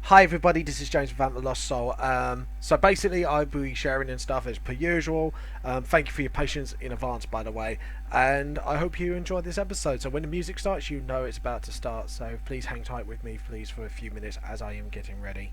Hi everybody, this is James from Vamp the Lost Soul. So basically I'll be sharing and stuff as per usual. Thank you for your patience in advance, by the way. And I hope you enjoyed this episode. So when the music starts, you know it's about to start. So please hang tight with me, please, for a few minutes as I am getting ready.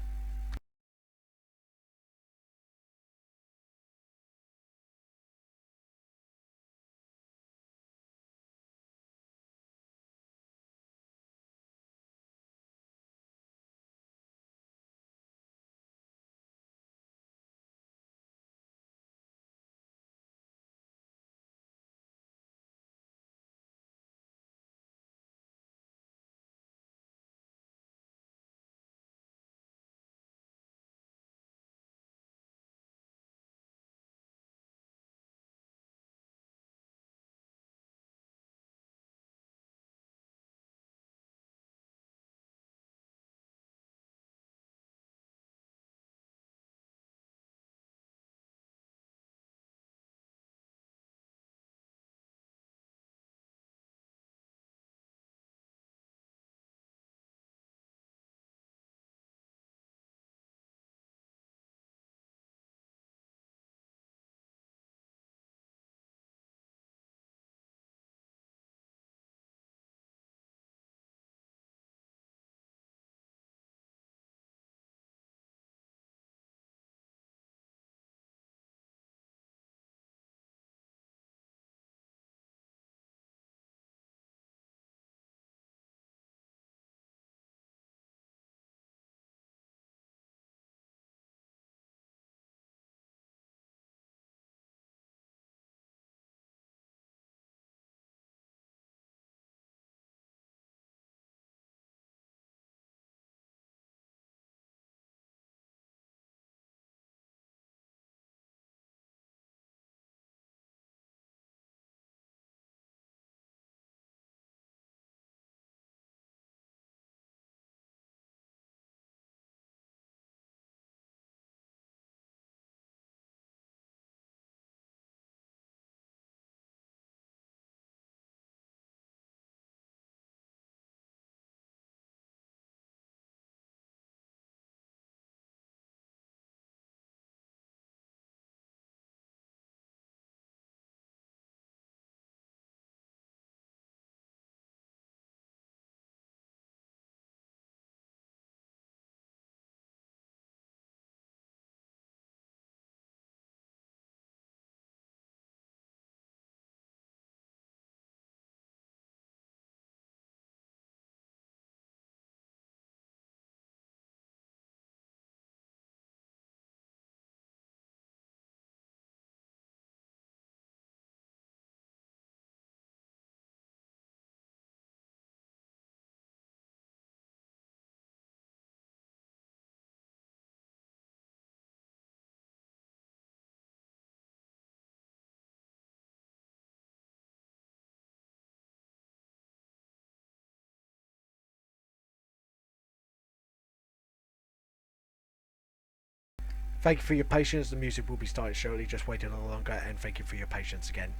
Thank you for your patience. The music will be starting shortly. Just wait a little longer, and thank you for your patience again.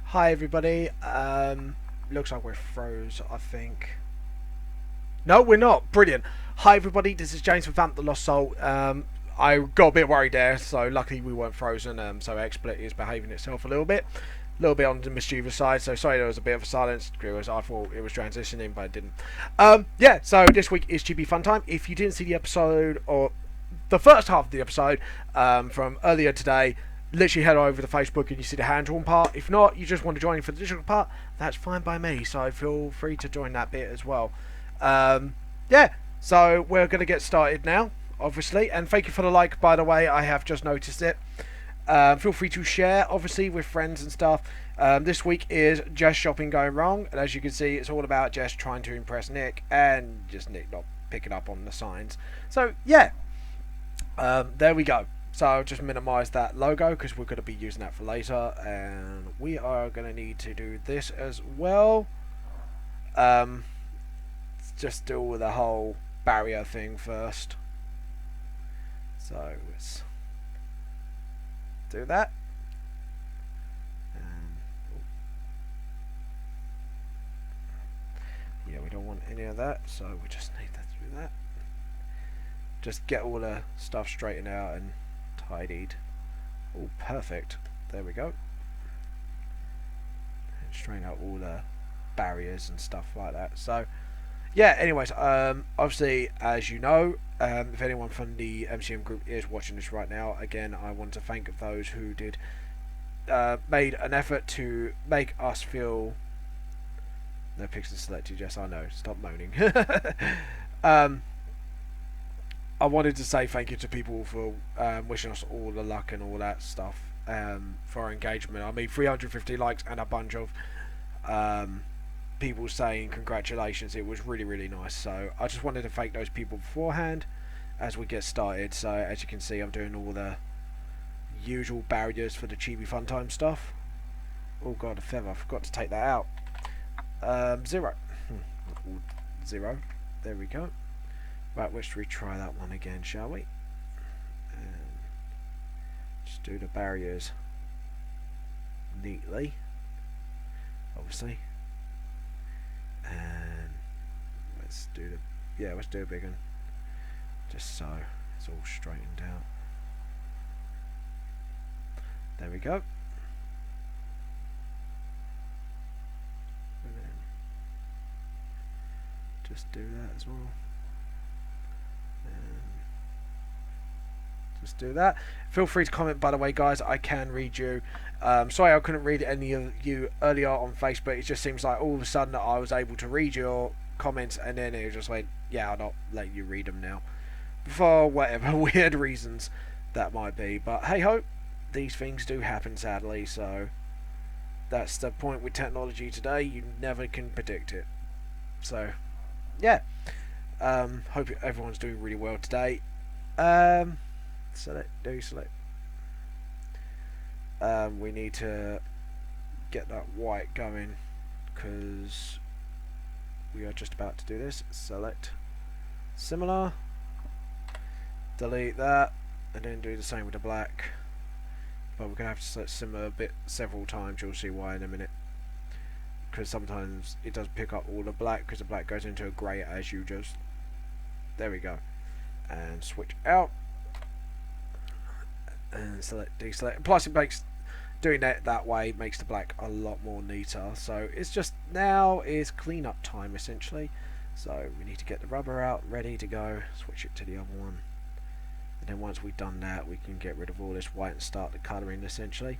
Hi everybody. Looks like we're froze, I think. No, we're not. Brilliant. Hi everybody, this is James from Vamp the Lost Soul. I got a bit worried there, so luckily we weren't frozen. So XSplit is behaving itself a little bit on the mischievous side. So sorry there was a bit of a silence. I thought it was transitioning, but it didn't. Yeah. So this week is GB Fun Time. If you didn't see the episode or the first half of the episode from earlier today, literally head over to Facebook and you see the hand-drawn part. If not, you just want to join for the digital part, that's fine by me, so feel free to join that bit as well. Yeah, so we're going to get started now, obviously, and thank you for the like, by the way. I have just noticed it. Feel free to share, obviously, with friends and stuff. This week is Jess shopping going wrong, and as you can see, it's all about Jess trying to impress Nick, and just Nick not picking up on the signs. So, yeah, there we go. So I'll just minimise that logo because we're going to be using that for later, and we are going to need to do this as well. Just do the whole barrier thing first. So let's do that. Yeah, we don't want any of that, so we just need to do that. Just get all the stuff straightened out and tidied. Oh, perfect. There we go. And straighten out all the barriers and stuff like that. So, yeah, anyways, obviously, as you know, if anyone from the MCM group is watching this right now, again, I want to thank those who did made an effort to make us feel... No pixels selected, yes, I know. Stop moaning. I wanted to say thank you to people for wishing us all the luck and all that stuff for our engagement. I mean, 350 likes and a bunch of people saying congratulations. It was really, really nice. So I just wanted to thank those people beforehand as we get started. So as you can see, I'm doing all the usual barriers for the Chibi Fun Time stuff. Oh god, a feather. I forgot to take that out. 0. 0. There we go. Right, let's retry that one again, shall we? And just do the barriers neatly, obviously. And let's do let's do a big one, just so it's all straightened out. There we go. And then just do that as well. Just do that. Feel free to comment, by the way, guys. I can read you. Sorry I couldn't read any of you earlier on Facebook. It just seems like all of a sudden I was able to read your comments, and then it was just like, yeah, I'll not let you read them now, for whatever weird reasons that might be. But hey ho, these things do happen, sadly. So that's the point with technology today. You never can predict it. So yeah, hope everyone's doing really well today. Select. We need to get that white going because we are just about to do this. Select similar, delete that, and then do the same with the black. But we're gonna have to select similar several times. You'll see why in a minute, because sometimes it does pick up all the black because the black goes into a grey as you just. There we go. And switch out and select, deselect. Plus it makes doing that way makes the black a lot more neater. So it's just now is cleanup time essentially. So we need to get the rubber out, ready to go, switch it to the other one, and then once we've done that we can get rid of all this white and start the colouring essentially.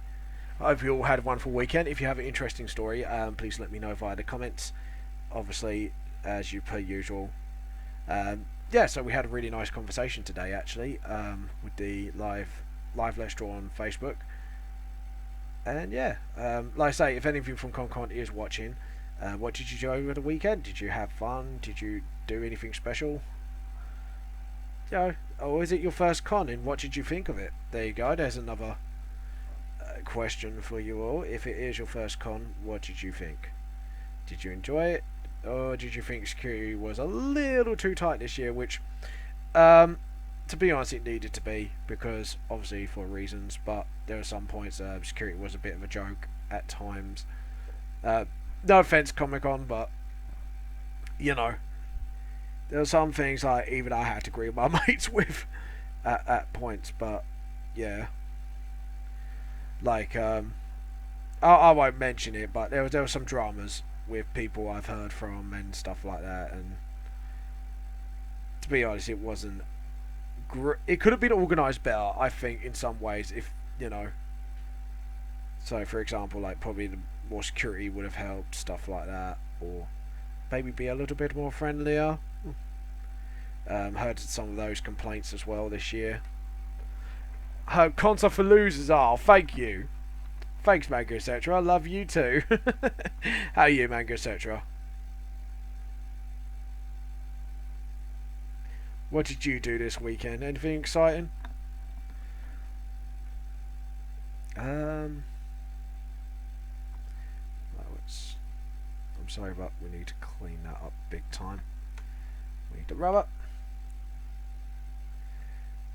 I hope you all had a wonderful weekend. If you have an interesting story, please let me know via the comments, obviously, as you per usual. Yeah, so we had a really nice conversation today actually, with the live Let's Draw on Facebook. And yeah, like I say, if any of you from ConCon is watching, what did you do over the weekend? Did you have fun? Did you do anything special? You know, or is it your first con, and what did you think of it? There you go, there's another question for you all. If it is your first con, what did you think? Did you enjoy it, or did you think security was a little too tight this year? Which, to be honest, it needed to be, because obviously for reasons. But there are some points security was a bit of a joke at times. No offense, Comic Con, but you know, there are some things like even I had to agree with my mates with at points. But yeah, like I won't mention it, but there were some dramas with people I've heard from and stuff like that. And to be honest, it wasn't. It could have been organised better, I think, in some ways. If you know, so for example, like probably the more security would have helped, stuff like that, or maybe be a little bit more friendlier. Heard some of those complaints as well this year. Console for losers are. Thank you. Thanks, Manga etc. I love you too. How are you, Manga etc.? What did you do this weekend? Anything exciting? I'm sorry, but we need to clean that up big time. We need the rubber.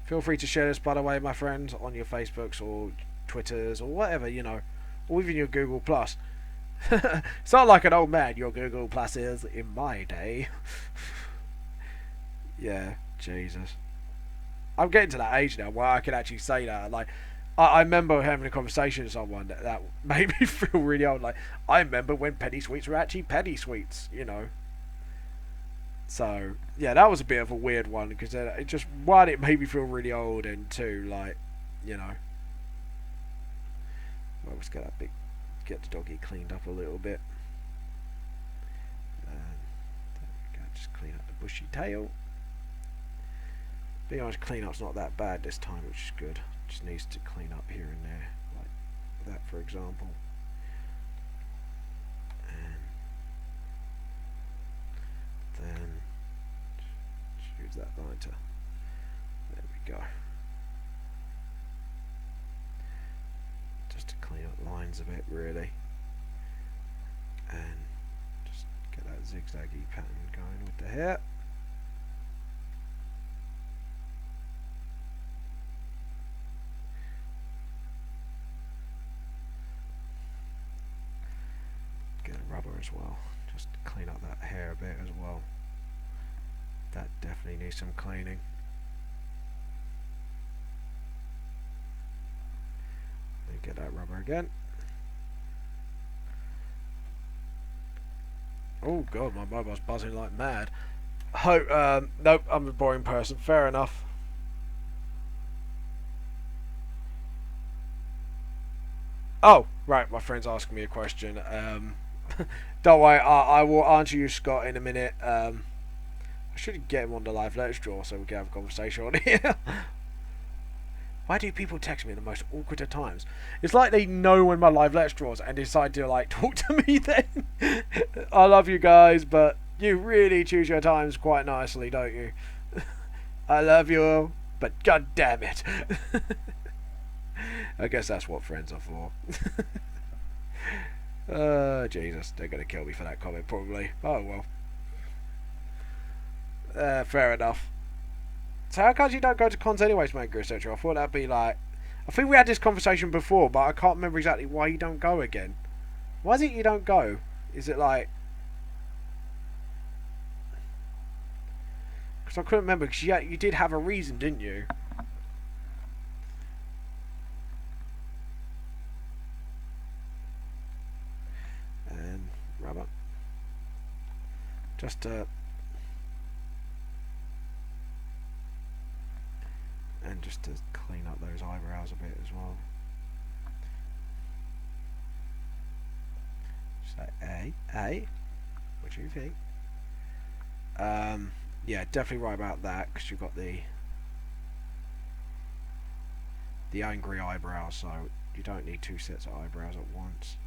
Feel free to share this, by the way, my friends, on your Facebooks or Twitters or whatever, you know, or even your Google Plus. It's not like an old man, your Google Plus is in my day. Yeah, Jesus. I'm getting to that age now where I can actually say that. Like, I remember having a conversation with someone that made me feel really old. Like, I remember when penny sweets were actually penny sweets, you know. So, yeah, that was a bit of a weird one, because it just, one, it made me feel really old, and two, like, you know. Well, let's get get the doggy cleaned up a little bit. There we go, just clean up the bushy tail. Being honest, cleanup's not that bad this time, which is good. Just needs to clean up here and there, like that, for example. And then just use that lighter. There we go. Just to clean up lines a bit, really. And just get that zigzaggy pattern going with the hair. Rubber as well, just to clean up that hair a bit as well. That definitely needs some cleaning. Let me get that rubber again. Oh god, my mobile's buzzing like mad. Nope, I'm a boring person. Fair enough. Oh, right, my friend's asking me a question. Don't worry, I will answer you, Scott, in a minute. I should get him on the live Let's Draw so we can have a conversation on here. Why do people text me in the most awkward of times? It's like they know when my live Let's Draws and decide to like talk to me then. I love you guys, but you really choose your times quite nicely, don't you? I love you, but god damn it. I guess that's what friends are for. Jesus, they're gonna kill me for that comment probably. Oh well. Fair enough. So how come you don't go to cons anyways, Manga etc.? I thought that'd be like, I think we had this conversation before, but I can't remember exactly why you don't go again. Why is it you don't go? Is it like, because I couldn't remember, because you did have a reason, didn't you? And rubber. Just and just to clean up those eyebrows a bit as well. So what do you think? Yeah, definitely right about that, because you've got the angry eyebrows, so you don't need two sets of eyebrows at once.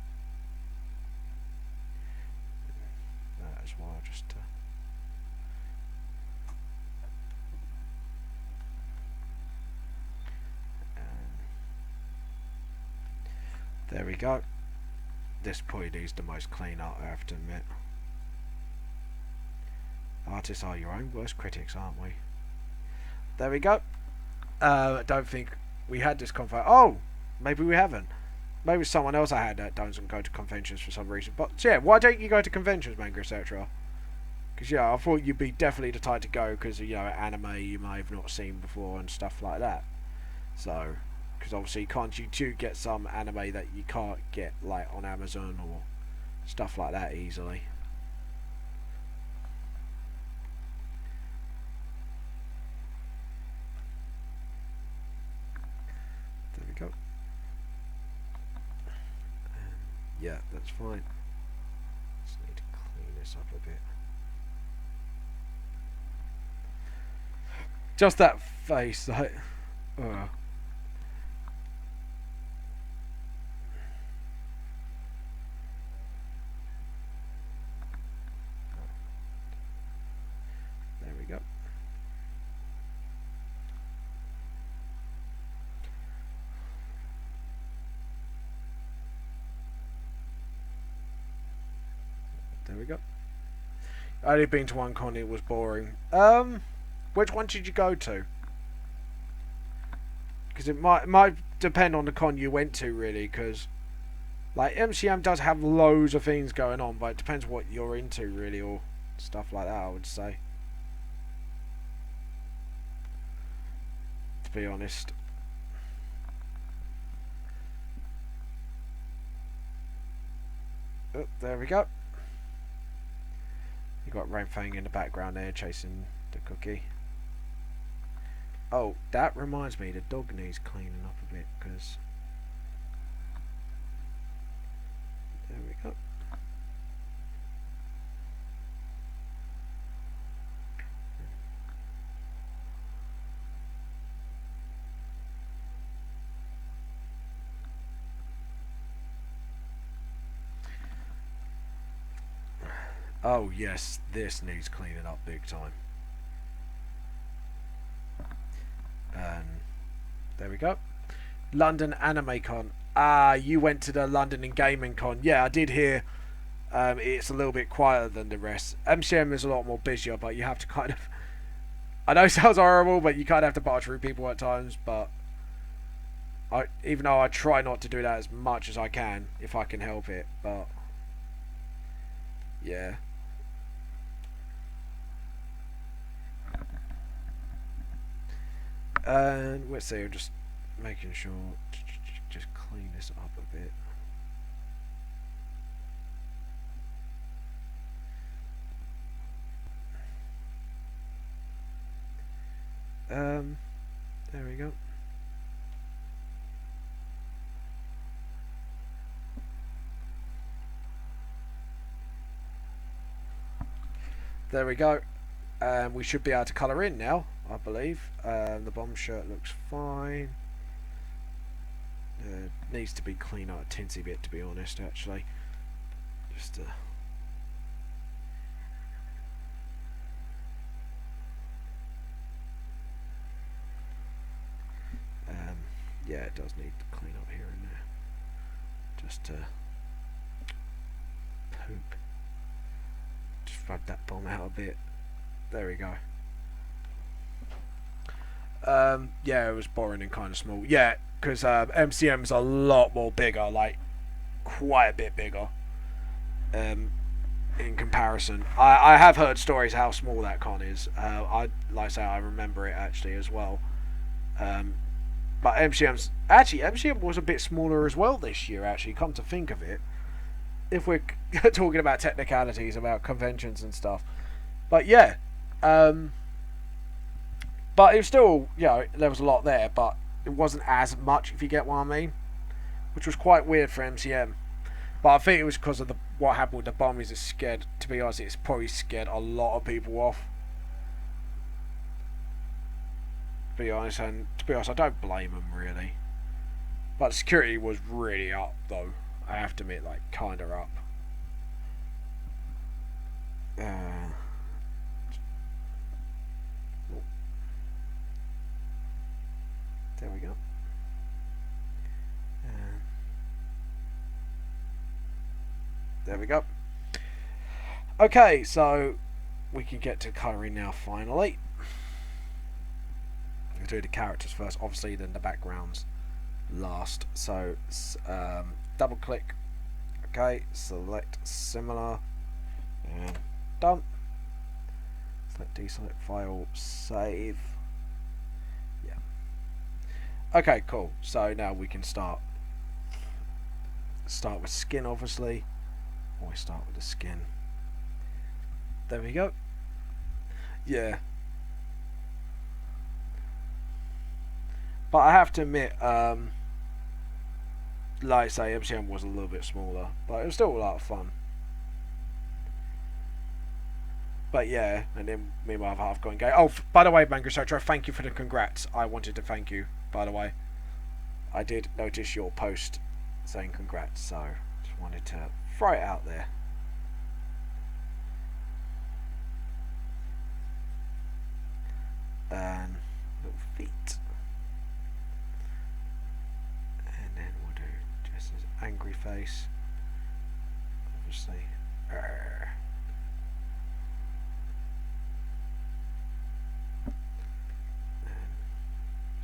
That as well, just to there we go. this probably needs the most clean up, I have to admit. Artists are your own worst critics, aren't we? There we go. I don't think we had this convo. Oh, maybe we haven't. Maybe someone else I had that doesn't go to conventions for some reason. But yeah, why don't you go to conventions, Manga, etc.? Because yeah, I thought you'd be definitely the type to go because you know anime you may have not seen before and stuff like that. So, because obviously can't you do get some anime that you can't get like on Amazon or stuff like that easily. There we go. Yeah, that's fine. Just need to clean this up a bit. Just that face, like, there we go. There we go. I only been to one con, it was boring. Which one did you go to? Because it might depend on the con you went to, really. Because like MCM does have loads of things going on, but it depends what you're into, really, or stuff like that. I would say, to be honest. Oh, there we go. You got Rainfang in the background there chasing the cookie. Oh, that reminds me, the dog needs cleaning up a bit, because... There we go. Oh yes, this needs cleaning up big time. And there we go. London Anime Con. Ah, you went to the London and Gaming Con. Yeah, I did hear it's a little bit quieter than the rest. MCM is a lot more busier, but you have to kind of... I know it sounds horrible, but you kind of have to barge through people at times, but... even though I try not to do that as much as I can, if I can help it, but... Yeah. And let's see, I'm just making sure, just clean this up a bit. There we go. There we go. We should be able to colour in now, I believe. The bomb shirt looks fine. Needs to be cleaned out a tinsy bit, to be honest, actually. Just yeah, it does need to clean up here and there. Just poop. Just rub that bomb out a bit. There we go. Yeah, it was boring and kind of small. Yeah, because MCM's a lot more bigger, like quite a bit bigger. In comparison, I have heard stories how small that con is. I like I say I remember it actually as well. But MCM was a bit smaller as well this year. Actually, come to think of it, if we're talking about technicalities about conventions and stuff, but yeah. But it was still, you know, there was a lot there, but it wasn't as much, if you get what I mean, which was quite weird for MCM. But I think it was because of what happened with the bomb. Is it scared? To be honest, it's probably scared a lot of people off. To be honest, I don't blame them really. But security was really up, though. I have to admit, like, kinda up. There we go. There we go. Okay, so we can get to colouring now finally. We'll do the characters first, obviously, then the backgrounds last. So double click, okay, select similar, and done. Select deselect file, save. Yeah. Okay, cool. So now we can start with skin, obviously. Always start with the skin. There we go. Yeah. But I have to admit, like I say, MCM was a little bit smaller, but it was still a lot of fun. But yeah, and then me and my other half going gay. Oh, by the way, Manga Sotra, thank you for the congrats. I wanted to thank you, by the way. I did notice your post saying congrats, so just wanted to throw it out there. And little feet. And then we'll do Jess's angry face. Obviously. And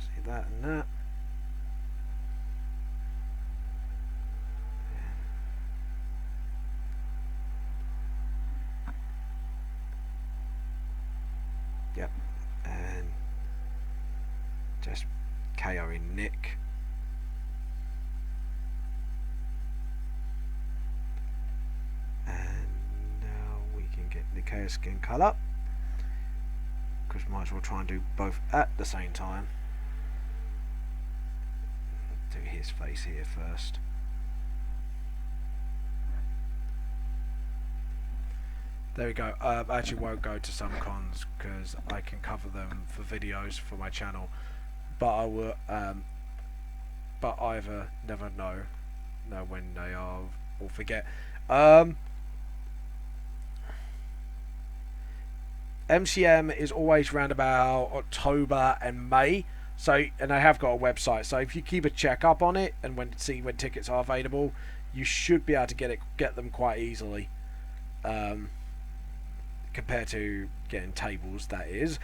see that and that. Yep. And just KOing Nick. And now we can get Nikkei's skin colour, because might as well try and do both at the same time. Do his face here first. There we go. I actually won't go to some cons because I can cover them for videos for my channel, but I will. But either never know when they are or forget. MCM is always round about October and May. So, and I have got a website. So if you keep a check up on it and see when tickets are available, you should be able to get them quite easily. Compared to getting tables, that is.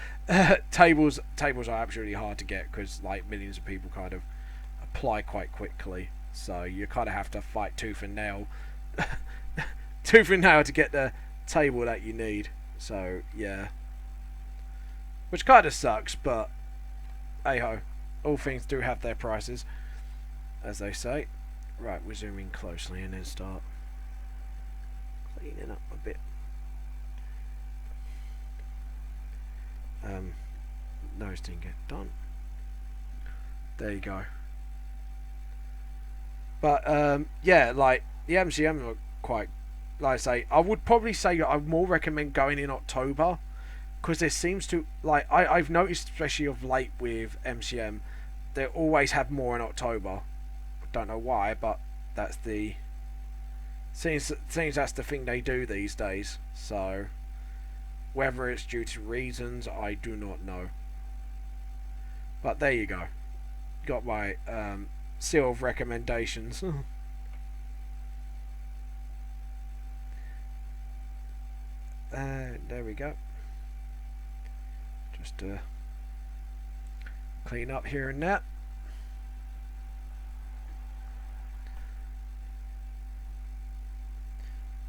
tables are absolutely hard to get because like millions of people kind of apply quite quickly, so you kind of have to fight tooth and nail to get the table that you need. So yeah, which kind of sucks, but hey ho, all things do have their prices, as they say. Right, we're zooming closely and then start cleaning up a bit. Nose didn't get done. There you go. But yeah, like the MCM are quite, like I say, I would probably say I would more recommend going in October, because there seems to, like, I've noticed, especially of late with MCM, they always have more in October. I don't know why, but that's the seems that's the thing they do these days. So whether it's due to reasons, I do not know. But there you go. Got my seal of recommendations. There we go. Just clean up here and that.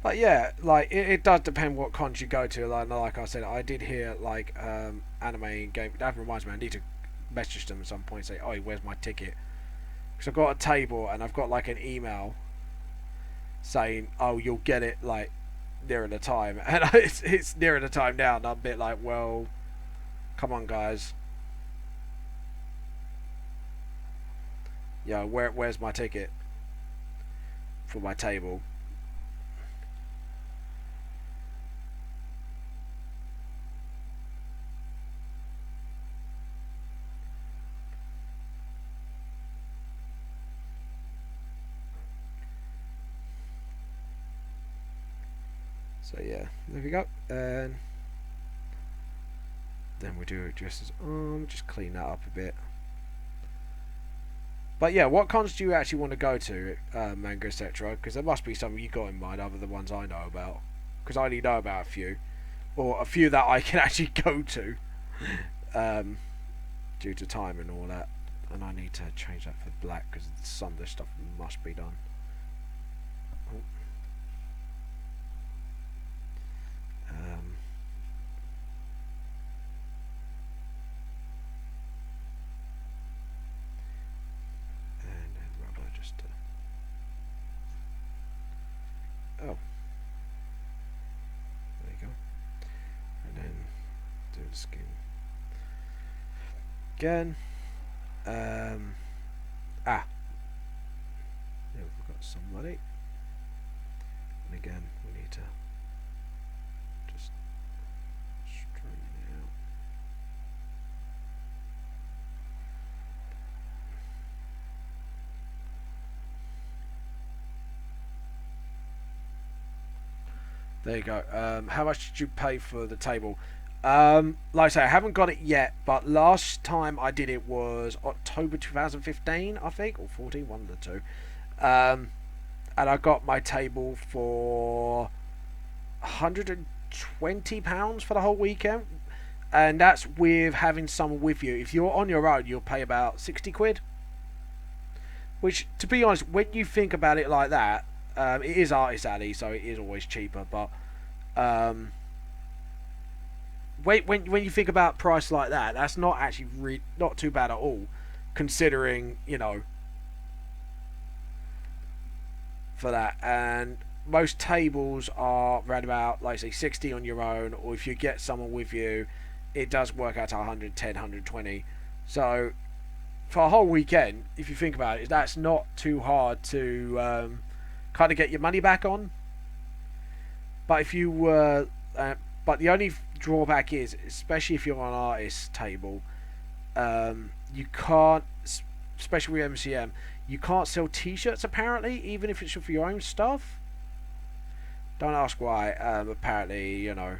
But yeah, like it does depend what cons you go to. Like I said, I did hear like anime and game. That reminds me, I need to message them at some point and say, "Oh, where's my ticket?" Because I've got a table and I've got like an email saying, "Oh, you'll get it like nearer the time," and it's nearer the time now, and I'm a bit like, "Well, come on, guys. Yeah, where's my ticket for my table?" So yeah, there we go. And then we do it just as just clean that up a bit. But yeah, what cons do you actually want to go to, Manga, etc.? Because there must be something you got in mind other than the ones I know about. Because I only know about a few, or a few that I can actually go to, um, due to time and all that. And I need to change that for black because some of this stuff must be done. Oh. And then rubber just to... Oh. There you go. And then do the skin again. Yeah, we've got somebody. And again, we need to just straighten it out. There you go. How much did you pay for the table? Like I say, I haven't got it yet, but last time I did it was October 2015, I think, or 14, one of the two. And I got my table for £120 for the whole weekend. And that's with having someone with you. If you're on your own, you'll pay about 60 quid. Which, to be honest, when you think about it like that, it is Artist Alley, so it is always cheaper, but... when you think about price like that, that's not actually not too bad at all, considering, you know, for that. And most tables are around about, like say, 60 on your own, or if you get someone with you, it does work out to 110, 120. So for a whole weekend, if you think about it, that's not too hard to kind of get your money back on. But if you were but the only drawback is, especially if you're on an artist table, you can't, especially with MCM, you can't sell t-shirts apparently, even if it's for your own stuff. Don't ask why. Apparently, you know,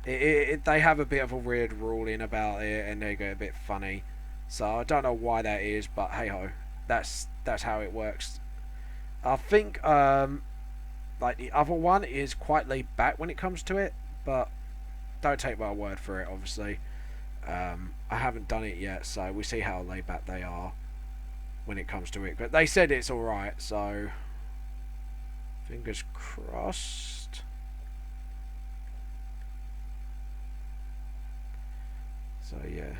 they have a bit of a weird ruling about it, and they get a bit funny. So I don't know why that is, but hey ho, that's how it works. I think like the other one is quite laid back when it comes to it, but don't take my word for it, obviously. I haven't done it yet, so we'll see how laid back they are when it comes to it. But they said it's alright, so fingers crossed. So yeah.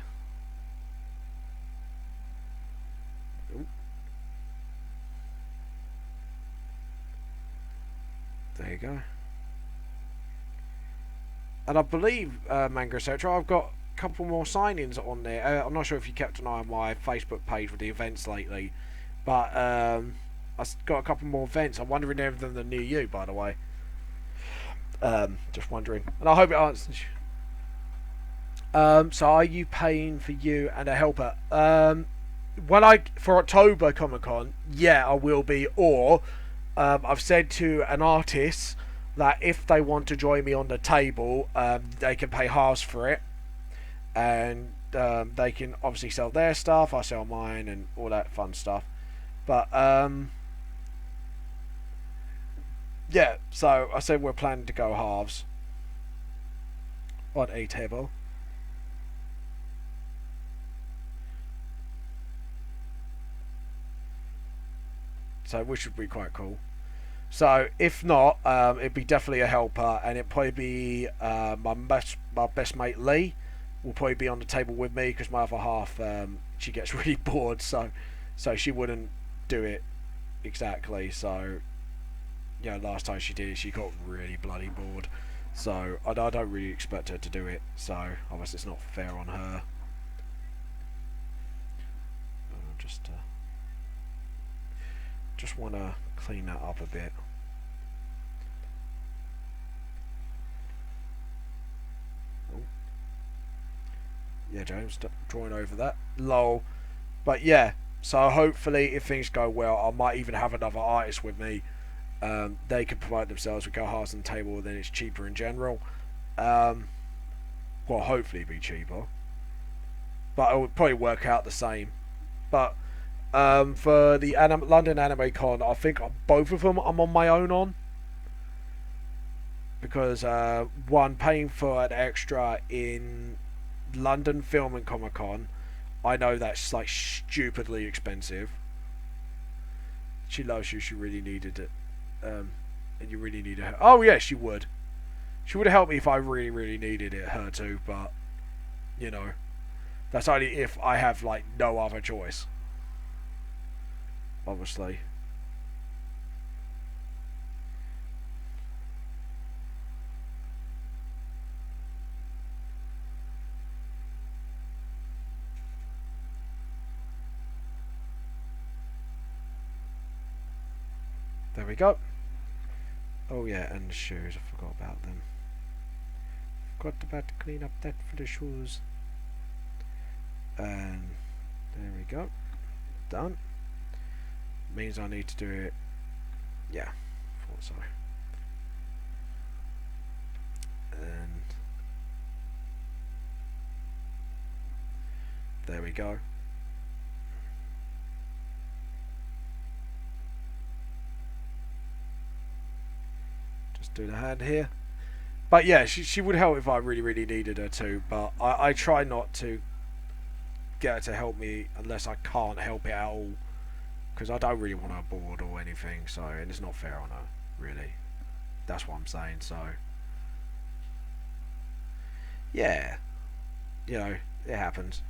Ooh. There you go. And I believe, Manga Etc., I've got a couple more signings on there. I'm not sure if you kept an eye on my Facebook page with the events lately, but I've got a couple more events. I'm wondering if they're near you, by the way. Just wondering. And I hope it answers. So are you paying for you and a helper? For October Comic Con, yeah, I will be. Or I've said to an artist that if they want to join me on the table, they can pay halves for it, and they can obviously sell their stuff, I sell mine, and all that fun stuff. But yeah, so I said we're planning to go halves on a table. So which would be quite cool. So if not, it'd be definitely a helper, and it'd probably be my best mate Lee will probably be on the table with me, because my other half, she gets really bored, so she wouldn't do it exactly. So you know, last time she did it, she got really bloody bored. So I don't really expect her to do it. So obviously it's not fair on her. Just want to clean that up a bit. Oh. Yeah, James, drawing over that. Lol. But yeah, so hopefully if things go well, I might even have another artist with me. They can promote themselves. We go halves on the table, then it's cheaper in general. Well, hopefully be cheaper. But it would probably work out the same. But For the London Anime Con, I think both of them I'm on my own on. Because one, paying for an extra in London Film and Comic Con, I know that's like stupidly expensive. She loves you. She really needed it, and you really needed her. Oh yeah, she would. She would have helped me if I really, really needed it. Her too, but you know, that's only if I have like no other choice. Obviously. There we go. Oh yeah, and the shoes. I forgot about them. Forgot about to clean up that for the shoes. And there we go. Done. Means I need to do it. Yeah, thought so. And there we go. Just do the hand here. But yeah, she would help if I really, really needed her to. But I try not to get her to help me unless I can't help it at all. Because I don't really want her bored or anything. So, and it's not fair on her, really. That's what I'm saying. So, yeah. You know, it happens.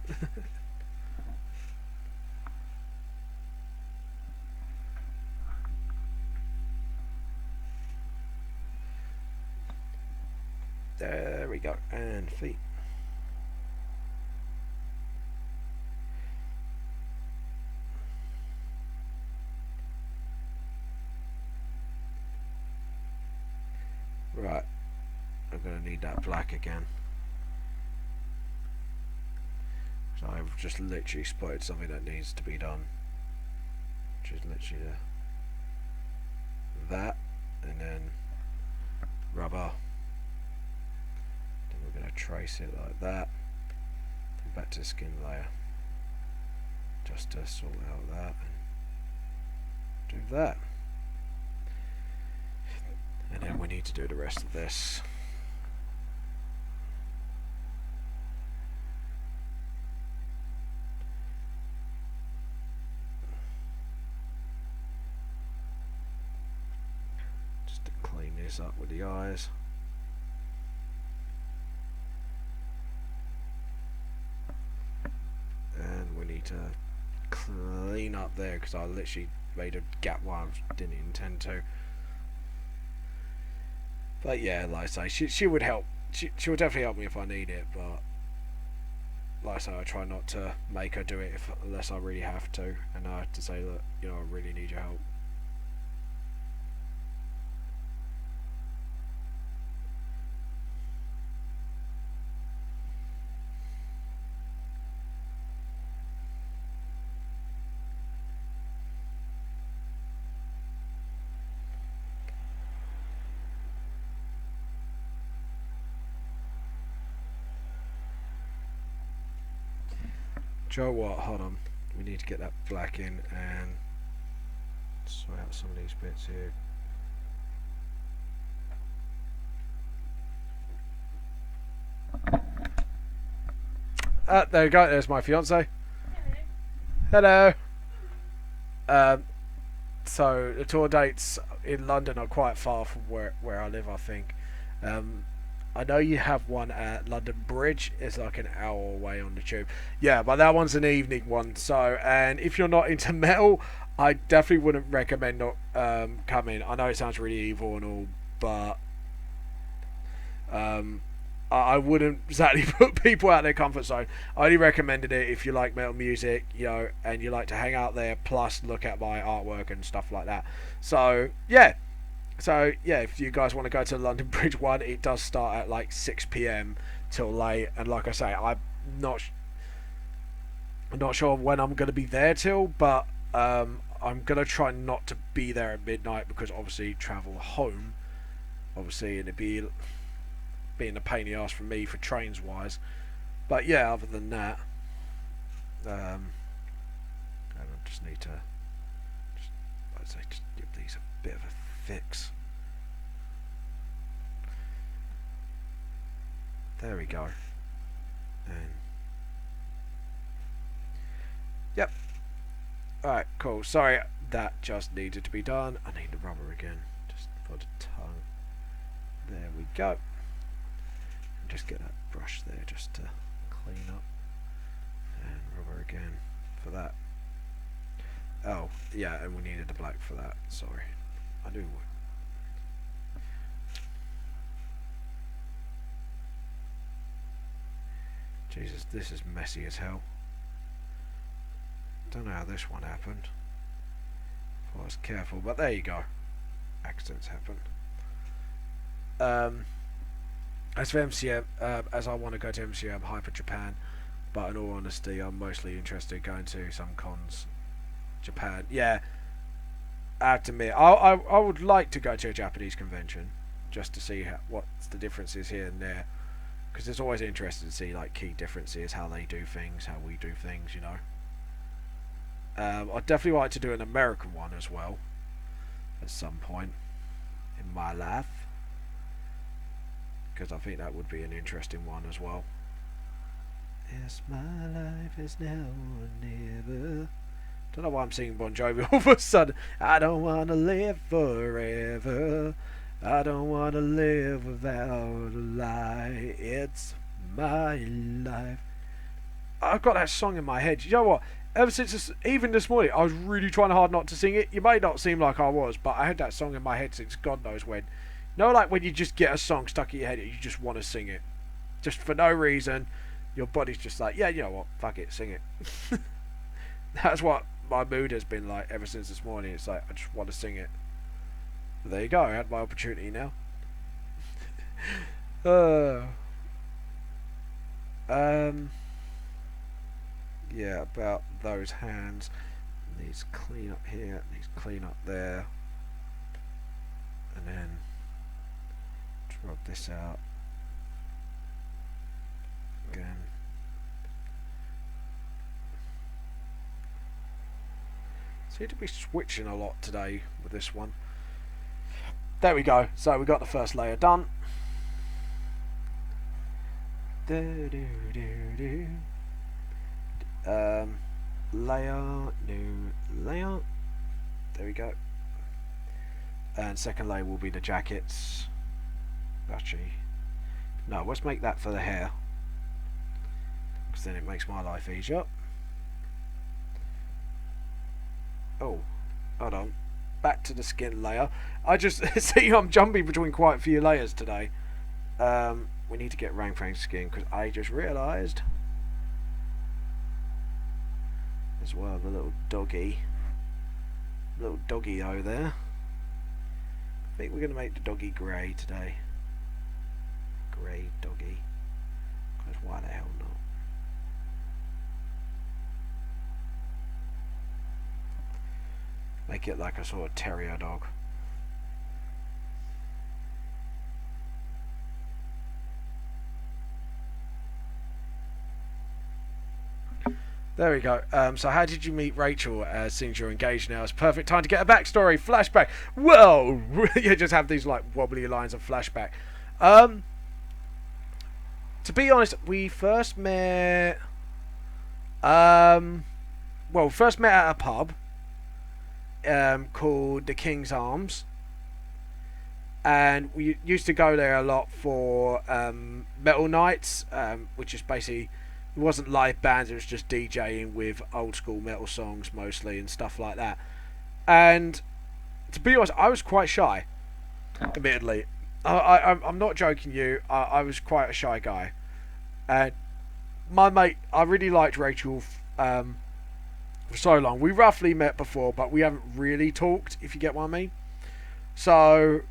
There we go. And feet. Right. I'm going to need that black again. So I've just literally spotted something that needs to be done. Which is literally that. And then rubber. Then we're going to trace it like that. Then back to the skin layer. Just to sort out that. And do that. And then we need to do the rest of this. Just to clean this up with the eyes. And we need to clean up there because I literally made a gap where I didn't intend to. But yeah, like I say, she would help. She would definitely help me if I need it. But like I say, I try not to make her do it unless I really have to, and I have to say that you know I really need your help. Do you know what? Hold on. We need to get that black in and sort out some of these bits here. There you go. There's my fiance. Hello. So the tour dates in London are quite far from where I live, I think. I know you have one at London Bridge. It's like an hour away on the tube. Yeah, but that one's an evening one. So, and if you're not into metal, I definitely wouldn't recommend not coming. I know it sounds really evil and all, but I wouldn't exactly put people out of their comfort zone. I only recommended it if you like metal music, you know, and you like to hang out there, plus look at my artwork and stuff like that. So, yeah. So yeah, if you guys want to go to the London Bridge one, it does start at like 6 p.m. till late, and like I say, I'm not sure when I'm going to be there till, but I'm going to try not to be there at midnight because obviously travel home, obviously, and it'd be being a pain in the ass for me for trains wise. But yeah, other than that, I'm just just need to, I'd say, just give these a bit of a fix. There we go. And yep. Alright, cool. Sorry, that just needed to be done. I need the rubber again, just for the tongue. There we go. And just get that brush there just to clean up. And rubber again for that. Oh, yeah, and we needed the black for that. Sorry. I knew. Jesus, this is messy as hell. Don't know how this one happened. If I was careful, but there you go. Accidents happen. As for MCM, as I want to go to MCM Hyper Japan, but in all honesty, I'm mostly interested in going to some cons. Japan, yeah. I have to admit, I would like to go to a Japanese convention just to see what the difference is here and there, because it's always interesting to see like key differences, how they do things, how we do things, you know. I'd definitely like to do an American one as well at some point in my life, because I think that would be an interesting one as well. Yes, my life is now or never. Don't know why I'm singing Bon Jovi all of a sudden. I don't want to live forever. I don't want to live without a lie. It's my life. I've got that song in my head. You know what? Ever since even this morning, I was really trying hard not to sing it. You may not seem like I was, but I had that song in my head since God knows when. You know, like when you just get a song stuck in your head and you just want to sing it. Just for no reason. Your body's just like, yeah, you know what? Fuck it, sing it. That's what my mood has been like ever since this morning. It's like, I just want to sing it. But there you go. I had my opportunity now. Yeah, about those hands. Needs clean up here, needs clean up there. And then rub this out again. Seem to be switching a lot today with this one. There we go. So we got the first layer done. Layer, new layer. There we go. And second layer will be the jackets. Actually, no, let's make that for the hair, because then it makes my life easier. Oh, hold on. Back to the skin layer. I just see I'm jumping between quite a few layers today. We need to get wroung skin, because I just realised as well the little doggy O there. I think we're going to make the doggy grey today. Grey doggy, because why the hell not? Make it like a sort of terrier dog. There we go. So how did you meet Rachel? Since you're engaged now, it's perfect time to get a backstory. Flashback. Well, you just have these like wobbly lines of flashback. To be honest, we first met. First met at a pub called the King's Arms, and we used to go there a lot for metal nights, which is basically, it wasn't live bands, it was just DJing with old school metal songs mostly and stuff like that. And to be honest, I was quite shy, admittedly. I'm not joking you, I was quite a shy guy. And my mate, I really liked Rachel for so long. We roughly met before, but we haven't really talked, if you get what I mean. So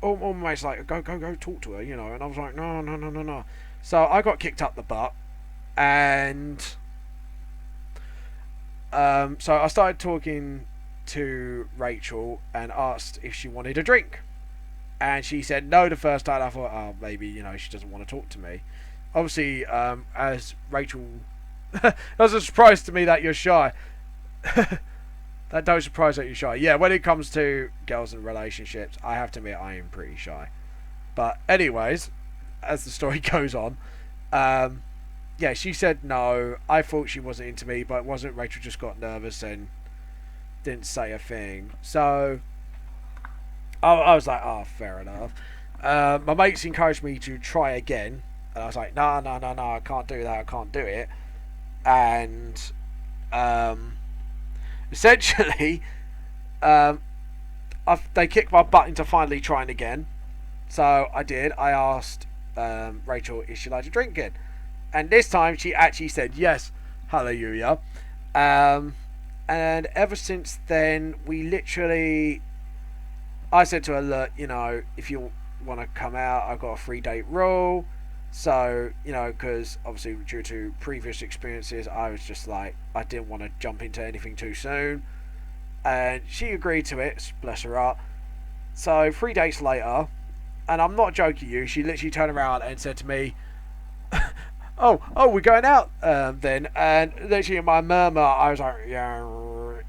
all my mates like, go talk to her, you know. And I was like, no. So I got kicked up the butt, and so I started talking to Rachel and asked if she wanted a drink, and she said no the first time. I thought, oh, maybe, you know, she doesn't want to talk to me. Obviously, as Rachel, that was a surprise to me that you're shy. That don't surprise that you're shy. Yeah, when it comes to girls and relationships, I have to admit I am pretty shy. But anyways, as the story goes on, yeah, she said no. I thought she wasn't into me, but it wasn't. Rachel just got nervous and didn't say a thing. So I was like, oh, fair enough. My mates encouraged me to try again, and I was like, no, no, no, no, I can't do that. I can't do it. And essentially, they kicked my butt into finally trying again. So I did. I asked Rachel, is she like to drink again? And this time she actually said yes. Hallelujah. And ever since then, we literally... I said to her, look, you know, if you want to come out, I've got a 3-date rule. So, you know, because obviously due to previous experiences, I was just like, I didn't want to jump into anything too soon. And she agreed to it, bless her heart. So 3 dates later, and I'm not joking you, she literally turned around and said to me, oh, we're going out then. And literally in my murmur, I was like, yeah,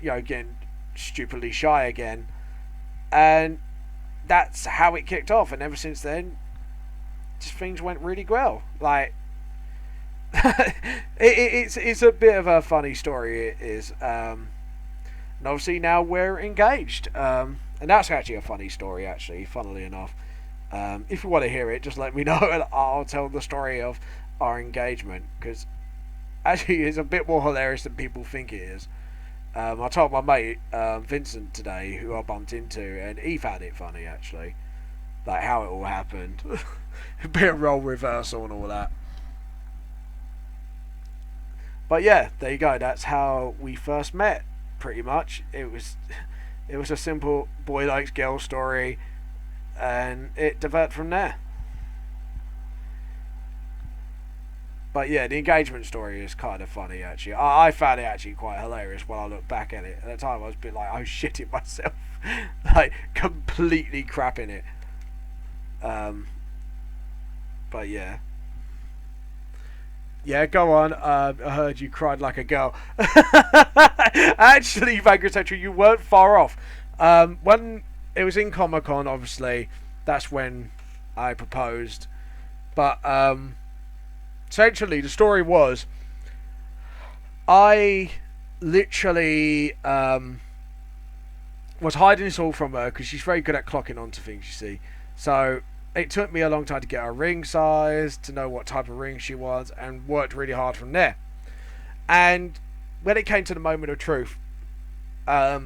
you know, getting stupidly shy again. And that's how it kicked off. And ever since then, just things went really well. Like, it's a bit of a funny story, it is. And obviously now we're engaged. And that's actually a funny story, actually, funnily enough. If you want to hear it, just let me know and I'll tell the story of our engagement, because actually it's a bit more hilarious than people think it is. I told my mate Vincent today, who I bumped into, and he found it funny actually, like how it all happened. A bit of role reversal and all that. But yeah, there you go. That's how we first met. Pretty much, it was a simple boy likes girl story, and it developed from there. But yeah, the engagement story is kind of funny actually. I found it actually quite hilarious when I look back at it. At the time I was a bit like, oh shit it myself. Like completely crapping it. But yeah. Yeah, go on. I heard you cried like a girl. Actually, Vanguard, etc., you weren't far off. When it was in Comic-Con, obviously, that's when I proposed. But essentially, the story was, I literally was hiding this all from her because she's very good at clocking onto things, you see. So it took me a long time to get her ring size, to know what type of ring she wants, and worked really hard from there. And when it came to the moment of truth, I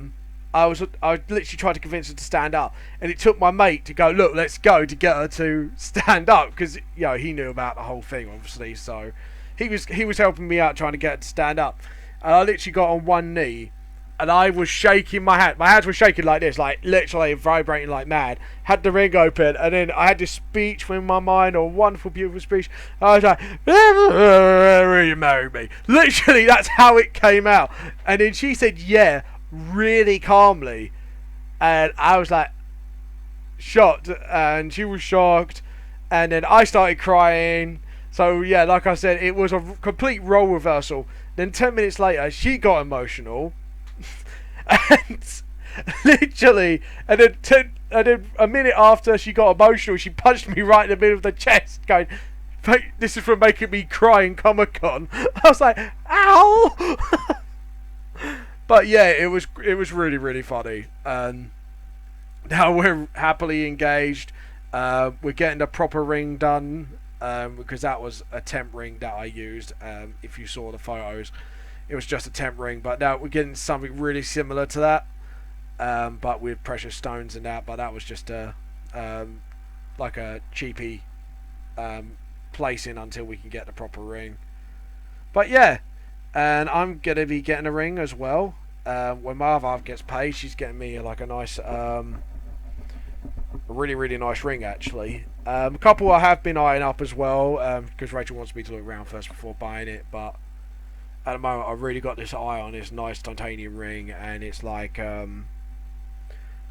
literally tried to convince her to stand up, and it took my mate to go, look, let's go, to get her to stand up, because you know he knew about the whole thing, obviously. So he was helping me out, trying to get her to stand up, and I literally got on one knee, and I was shaking my hand. My hands were shaking like this, like literally vibrating like mad. Had the ring open, and then I had this speech in my mind, a wonderful, beautiful speech. I was like, "Will you marry me?" Literally, that's how it came out. And then she said, "Yeah," really calmly, and I was like shocked, and she was shocked, and then I started crying. So yeah, like I said, it was a complete role reversal. Then 10 minutes later, she got emotional. And literally, and then a minute after she got emotional, she punched me right in the middle of the chest, going, "This is for making me cry in Comic-Con." I was like, "Ow!" But yeah, it was really, really funny. Now we're happily engaged. We're getting the proper ring done, because that was a temp ring that I used. If you saw the photos, it was just a temp ring, but now we're getting something really similar to that, but with precious stones and that. But that was just a like a cheapy placing until we can get the proper ring. But yeah, and I'm gonna be getting a ring as well. When my other half gets paid, she's getting me like a nice, really, really nice ring actually. A couple I have been eyeing up as well, because Rachel wants me to look around first before buying it, but at the moment I've really got this eye on this nice titanium ring, and it's like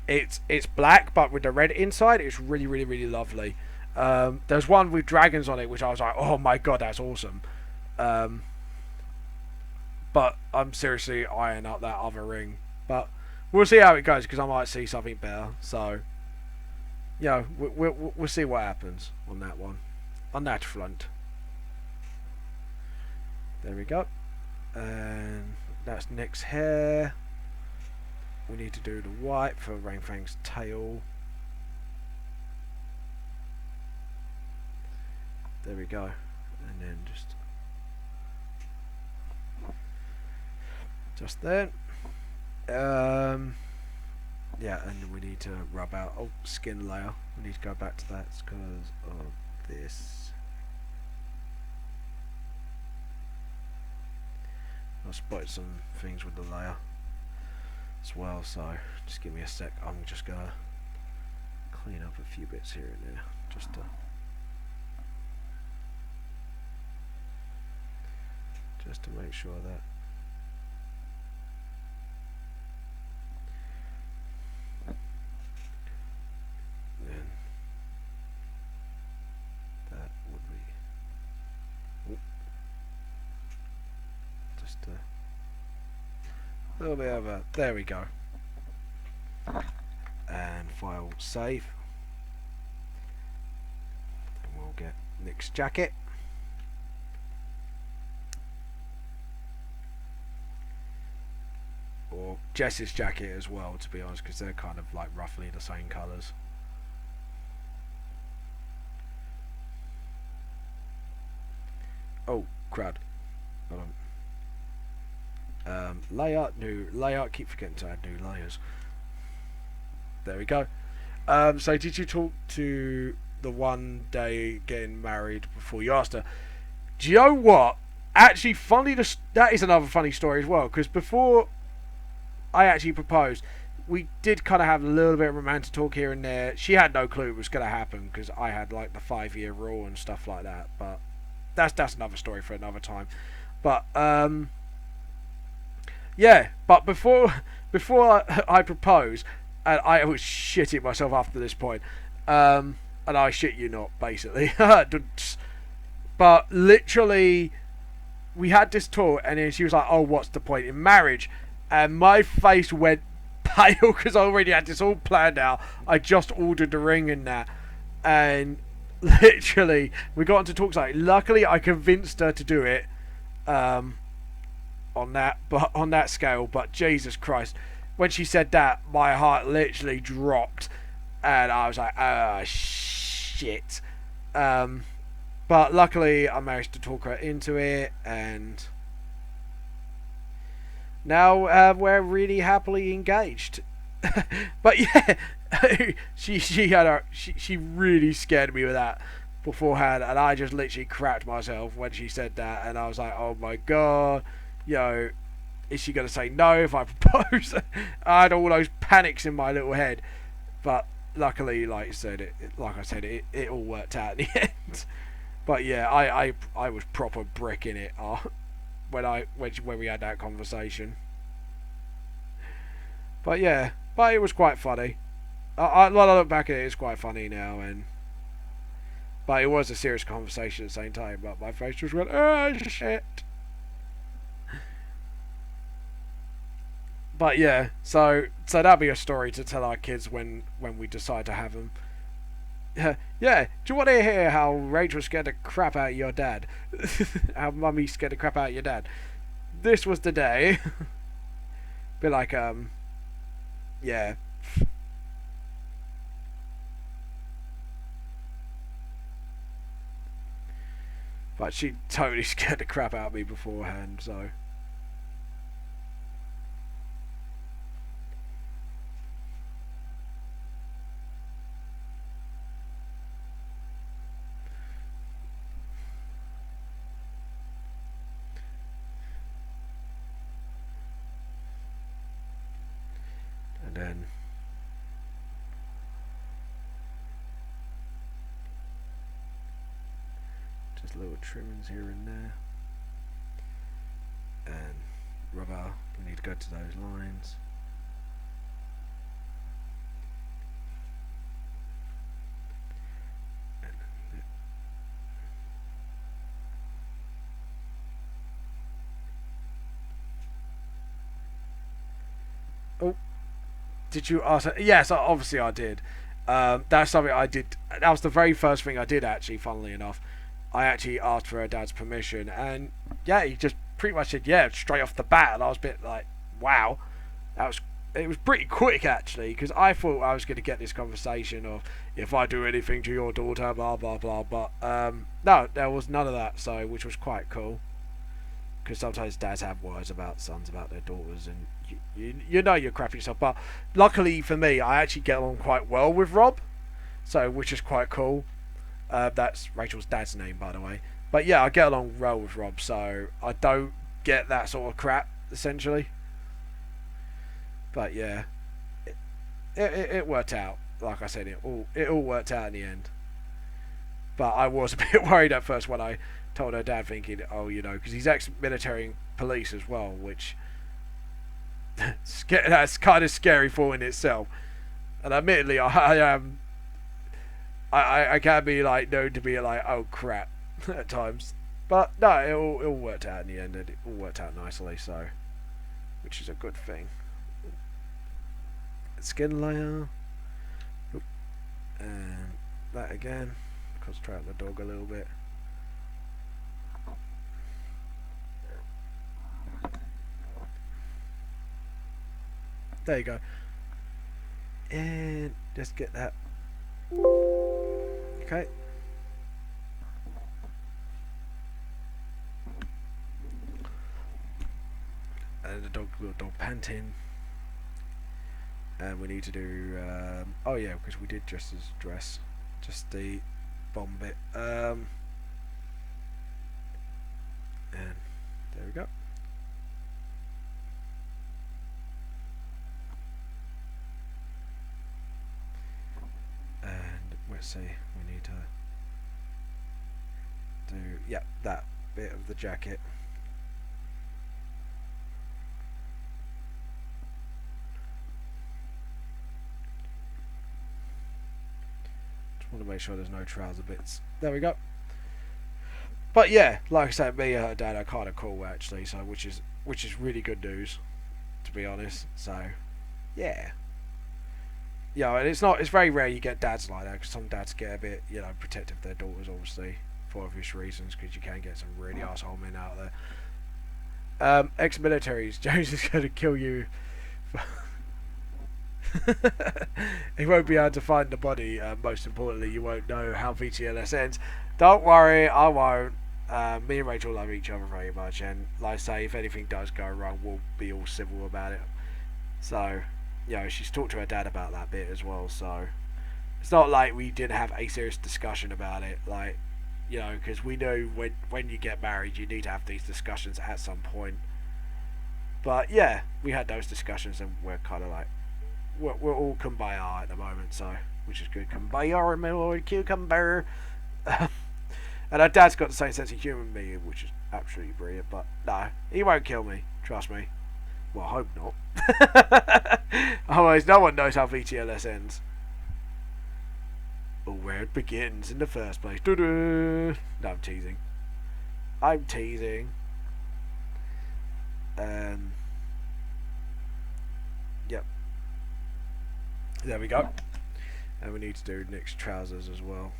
it's black but with the red inside. It's really, really, really lovely. There's one with dragons on it which I was like, oh my god, that's awesome. But I'm seriously eyeing up that other ring. But we'll see how it goes because I might see something better. So, we'll see what happens on that one. On that front. There we go. And that's Nick's hair. We need to do the white for Rain Fang's tail. There we go. And then just then. Yeah, and we need to rub out skin layer. We need to go back to that because of this. I spotted some things with the layer as well, so just give me a sec. I'm just gonna clean up a few bits here and there just to make sure that then that would be just a little bit of a, there we go, and file save, and we'll get Nick's jacket. Or Jess's jacket as well, to be honest, because they're kind of like roughly the same colours. Oh, crud. Hold on. Layout, new layout. Keep forgetting to add new layers. There we go. So did you talk to the one day getting married before you asked her? Do you know what? Actually, funny, that is another funny story as well, because before I actually proposed, we did kind of have a little bit of romantic talk here and there. She had no clue it was going to happen because I had like the 5-year rule and stuff like that. But that's another story for another time. But yeah. But before I proposed, and I was shitting myself after this point, and I shit you not, basically. But literally, we had this talk, and then she was like, "Oh, what's the point in marriage?" And my face went pale because I already had this all planned out. I just ordered the ring and that. And literally, we got into talks like, luckily I convinced her to do it on that scale. But Jesus Christ, when she said that, my heart literally dropped. And I was like, oh, shit. But luckily, I managed to talk her into it. And now we're really happily engaged. But yeah, she really scared me with that beforehand, and I just literally cracked myself when she said that, and I was like, oh my god, is she gonna say no if I propose? I had all those panics in my little head, but luckily, like I said, it all worked out in the end. But yeah, I was proper bricking it when we had that conversation. But yeah, but it was quite funny. When I look back at it, it's quite funny now, but it was a serious conversation at the same time. But my face just went, oh shit. But yeah, so that'll be a story to tell our kids when we decide to have them. Yeah, do you want to hear how Rachel scared the crap out of your dad? How Mummy scared the crap out of your dad? This was the day. Be like, yeah. But she totally scared the crap out of me beforehand, so. And then just little trimmings here and there, and rubber, we need to go to those lines. Did you ask her? Yes, obviously I did. That's something I did. That was the very first thing I did, actually, funnily enough. I actually asked for her dad's permission, and yeah, he just pretty much said yeah straight off the bat, and I was a bit like, wow, it was pretty quick, actually, because I thought I was going to get this conversation of if I do anything to your daughter, blah blah blah, but no, there was none of that, so which was quite cool, because sometimes dads have words about sons about their daughters, and you know you're crapping yourself, but luckily for me, I actually get along quite well with Rob, so which is quite cool. That's Rachel's dad's name, by the way. But yeah, I get along well with Rob, so I don't get that sort of crap, essentially. But yeah, it worked out. Like I said, it all worked out in the end. But I was a bit worried at first when I told her dad, thinking, oh, you know, because he's ex-military police as well, which that's kind of scary for in itself. And admittedly, I am. I can be like known to be like, oh crap at times, but no, it all worked out in the end, and it all worked out nicely, so which is a good thing. Skin layer, and that again. Concentrate on the dog a little bit. There you go, and just get that. Okay. And the little dog panting. And we need to do, oh yeah, because we did Jess's dress, just the bomb bit. And there we go. And let's see, we need to do, yeah, that bit of the jacket. Just want to make sure there's no trouser bits. There we go. But yeah, like I said, me and her dad are kind of cool, actually, so which is really good news, to be honest. So yeah. Yeah, and it's very rare you get dads like that, because some dads get a bit, you know, protective of their daughters, obviously, for obvious reasons, because you can get some really arsehole men out there. Ex-militaries, James is going to kill you. He won't be able to find the body. Most importantly, you won't know how VTLS ends. Don't worry, I won't. Me and Rachel love each other very much, and like I say, if anything does go wrong, we'll be all civil about it. So, you know, she's talked to her dad about that bit as well, so it's not like we didn't have a serious discussion about it, like, you know, because we know when you get married, you need to have these discussions at some point. But yeah, we had those discussions, and we're kind of like, we're all kumbaya at the moment, so, which is good. Kumbaya, my lord, cucumber. And her dad's got the same sense of humour as me, which is absolutely brilliant, but no, he won't kill me, trust me. Well, I hope not. Otherwise, no one knows how VTLS ends. Or where it begins in the first place. Doo-doo. No, I'm teasing. I'm teasing. Yep. There we go. And we need to do Nick's trousers as well.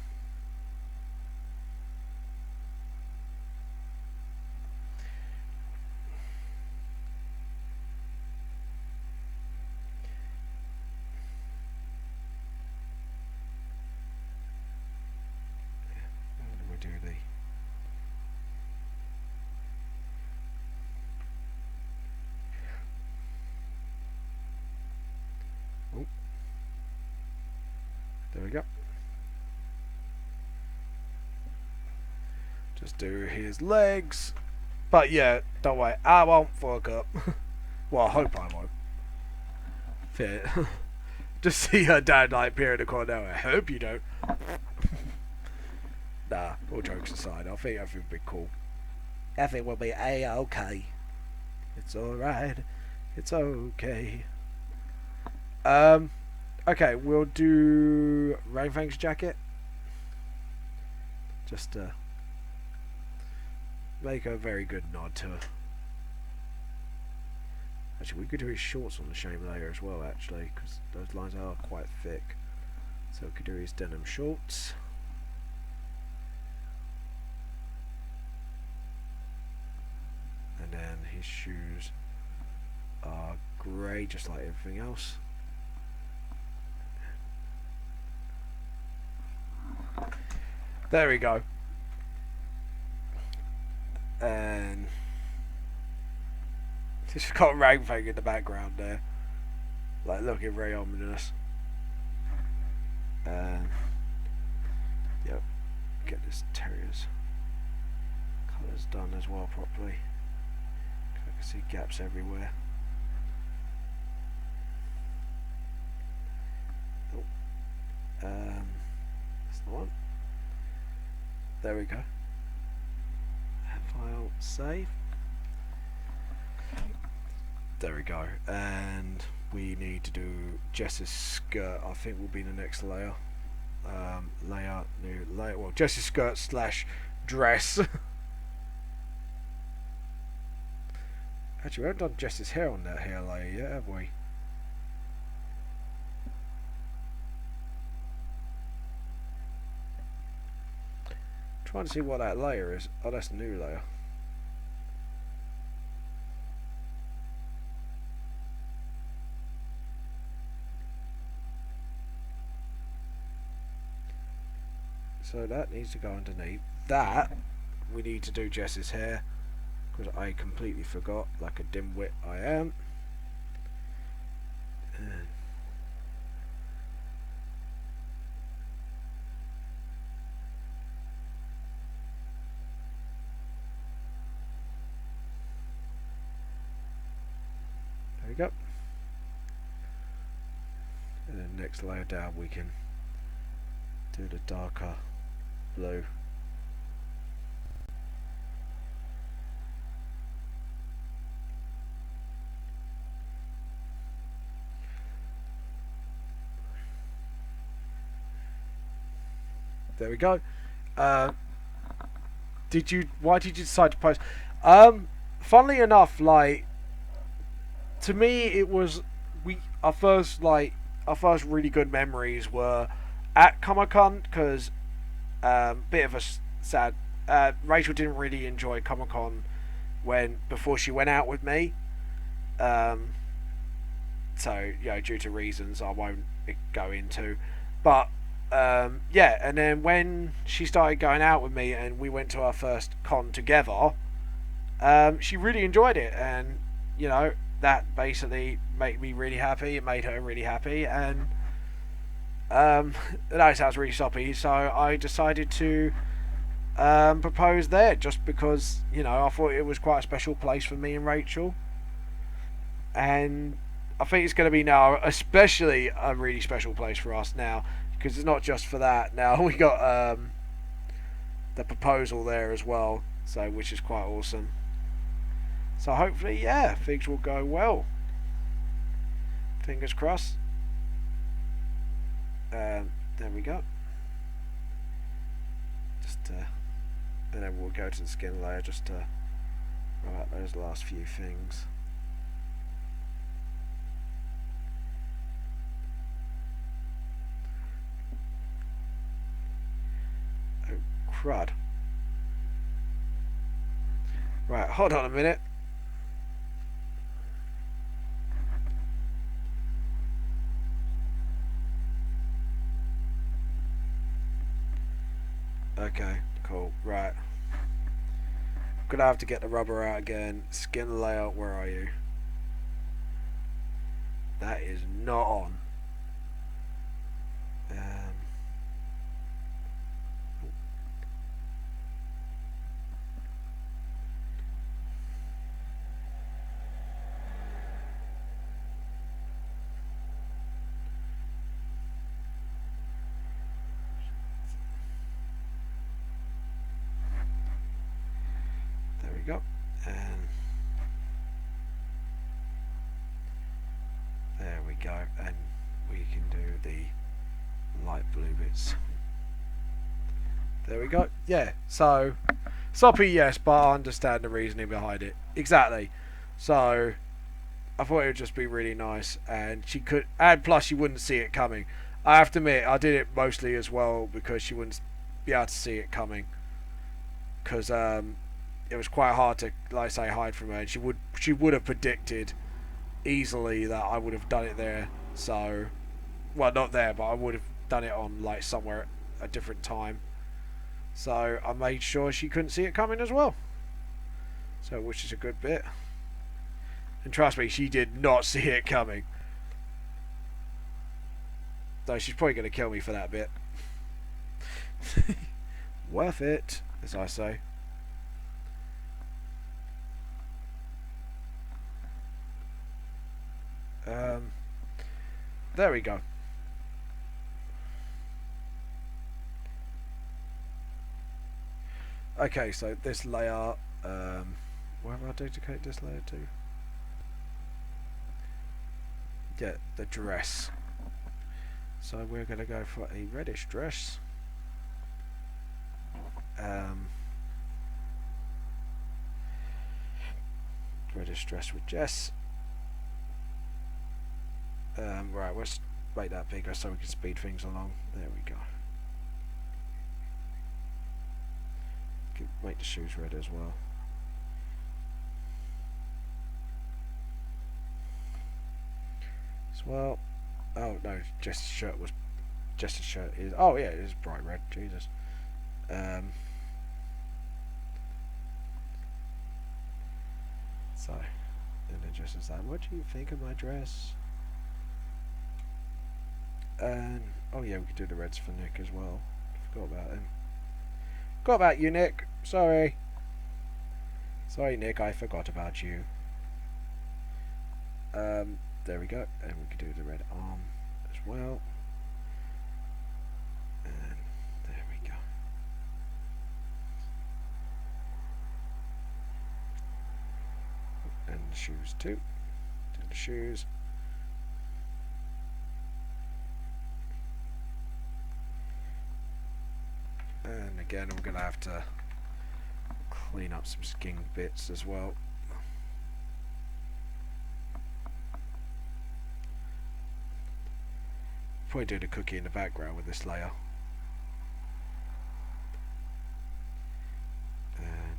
There we go. Just do his legs. But yeah, don't worry, I won't fuck up. Well, I hope I won't. Fit. Just see her dad like peer in the corner. I hope you don't. Nah, all jokes aside, I think everything will be cool. Everything will be A-okay. It's alright. It's okay. Okay, we'll do Wroung's jacket. Just to make a very good nod to her. Actually, we could do his shorts on the same layer as well, actually, because those lines are quite thick. So we could do his denim shorts. And then his shoes are grey, just like everything else. There we go. And it's got a wroung thing in the background there, like looking very ominous. And yep, get this terrier's colours done as well properly. I can see gaps everywhere. Oh, that's the one. There we go. File save. There we go. And we need to do Jess's skirt. I think will be the next layer. New layer. Well, Jess's skirt slash dress. Actually, we haven't done Jess's hair on that hair layer yet, have we? Trying to see what that layer is. Oh, that's a new layer. So that needs to go underneath. That we need to do Jess's hair, because I completely forgot, like a dimwit I am. There we go. And then next layer down we can do the darker blue. There we go. Why did you decide to post? Funnily enough, like, to me it was, our first really good memories were at Comic-Con, because bit of a sad, Rachel didn't really enjoy Comic-Con before she went out with me, so due to reasons I won't go into, but yeah, and then when she started going out with me and we went to our first con together, she really enjoyed it, and that basically made me really happy. It made her really happy, and that sounds really soppy, so I decided to propose there, just because I thought it was quite a special place for me and Rachel, and I think it's going to be now especially a really special place for us now, because it's not just for that. Now we got the proposal there as well, so which is quite awesome. So hopefully, yeah, things will go well. Fingers crossed. There we go. And then we'll go to the skin layer just to roll out those last few things. Oh, crud. Right, hold on a minute. Okay, cool. Right. Gonna have to get the rubber out again. Skin layout, where are you? That is not on. Go, and there we go, and we can do the light blue bits. There we go. Yeah, so soppy, yes, but I understand the reasoning behind it. Exactly. So I thought it would just be really nice, and she could, and plus she wouldn't see it coming. I have to admit, I did it mostly as well because she wouldn't be able to see it coming, because it was quite hard to, like I say, hide from her. And she would have predicted easily that I would have done it there. So, well, not there, but I would have done it on like somewhere a different time. So I made sure she couldn't see it coming as well. So, which is a good bit. And trust me, she did not see it coming. Though she's probably going to kill me for that bit. Worth it, as I say. There we go. Okay, so this layer, where have I dedicated this layer to? Yeah, the dress. So we're going to go for a reddish dress. Reddish dress with Jess. Right, let's make that bigger so we can speed things along. There we go. Make the shoes red as well. Well, oh no, Jess's shirt was. Jess's shirt is. Oh yeah, it is bright red. Jesus. So, and then Jess is like, "What do you think of my dress?" And oh yeah, we could do the reds for Nick as well. Forgot about him. Forgot about you, Nick. Sorry. Sorry, Nick. I forgot about you. There we go, and we could do the red arm as well. And there we go. And the shoes too. Do the shoes. And again, we're going to have to clean up some skin bits as well. Probably do the cookie in the background with this layer. And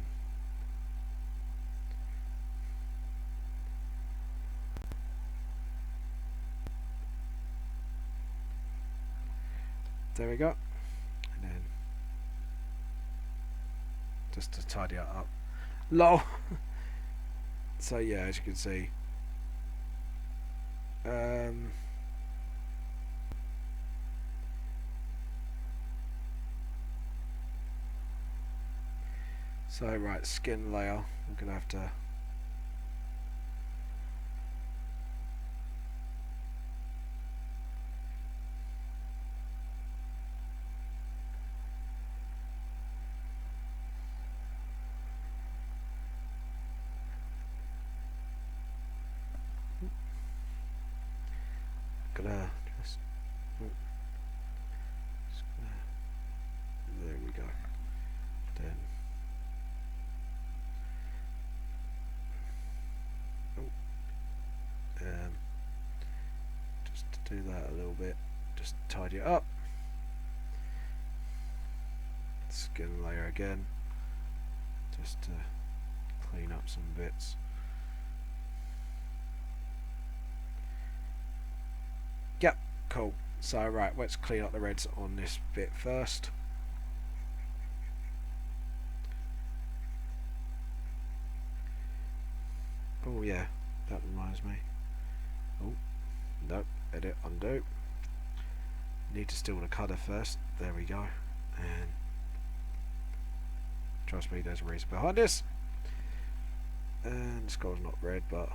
there we go. And then just to tidy it up. Lol. So yeah, as you can see. So right, skin layer, we're going to have to just there we go. Then just to do that a little bit, just tidy it up. Skin layer again, just to clean up some bits. Yep, cool. So right, let's clean up the reds on this bit first. Oh yeah, that reminds me. Oh, nope, edit, undo. Need to steal the colour first. There we go. And trust me, there's a reason behind this. And this guy's not red, but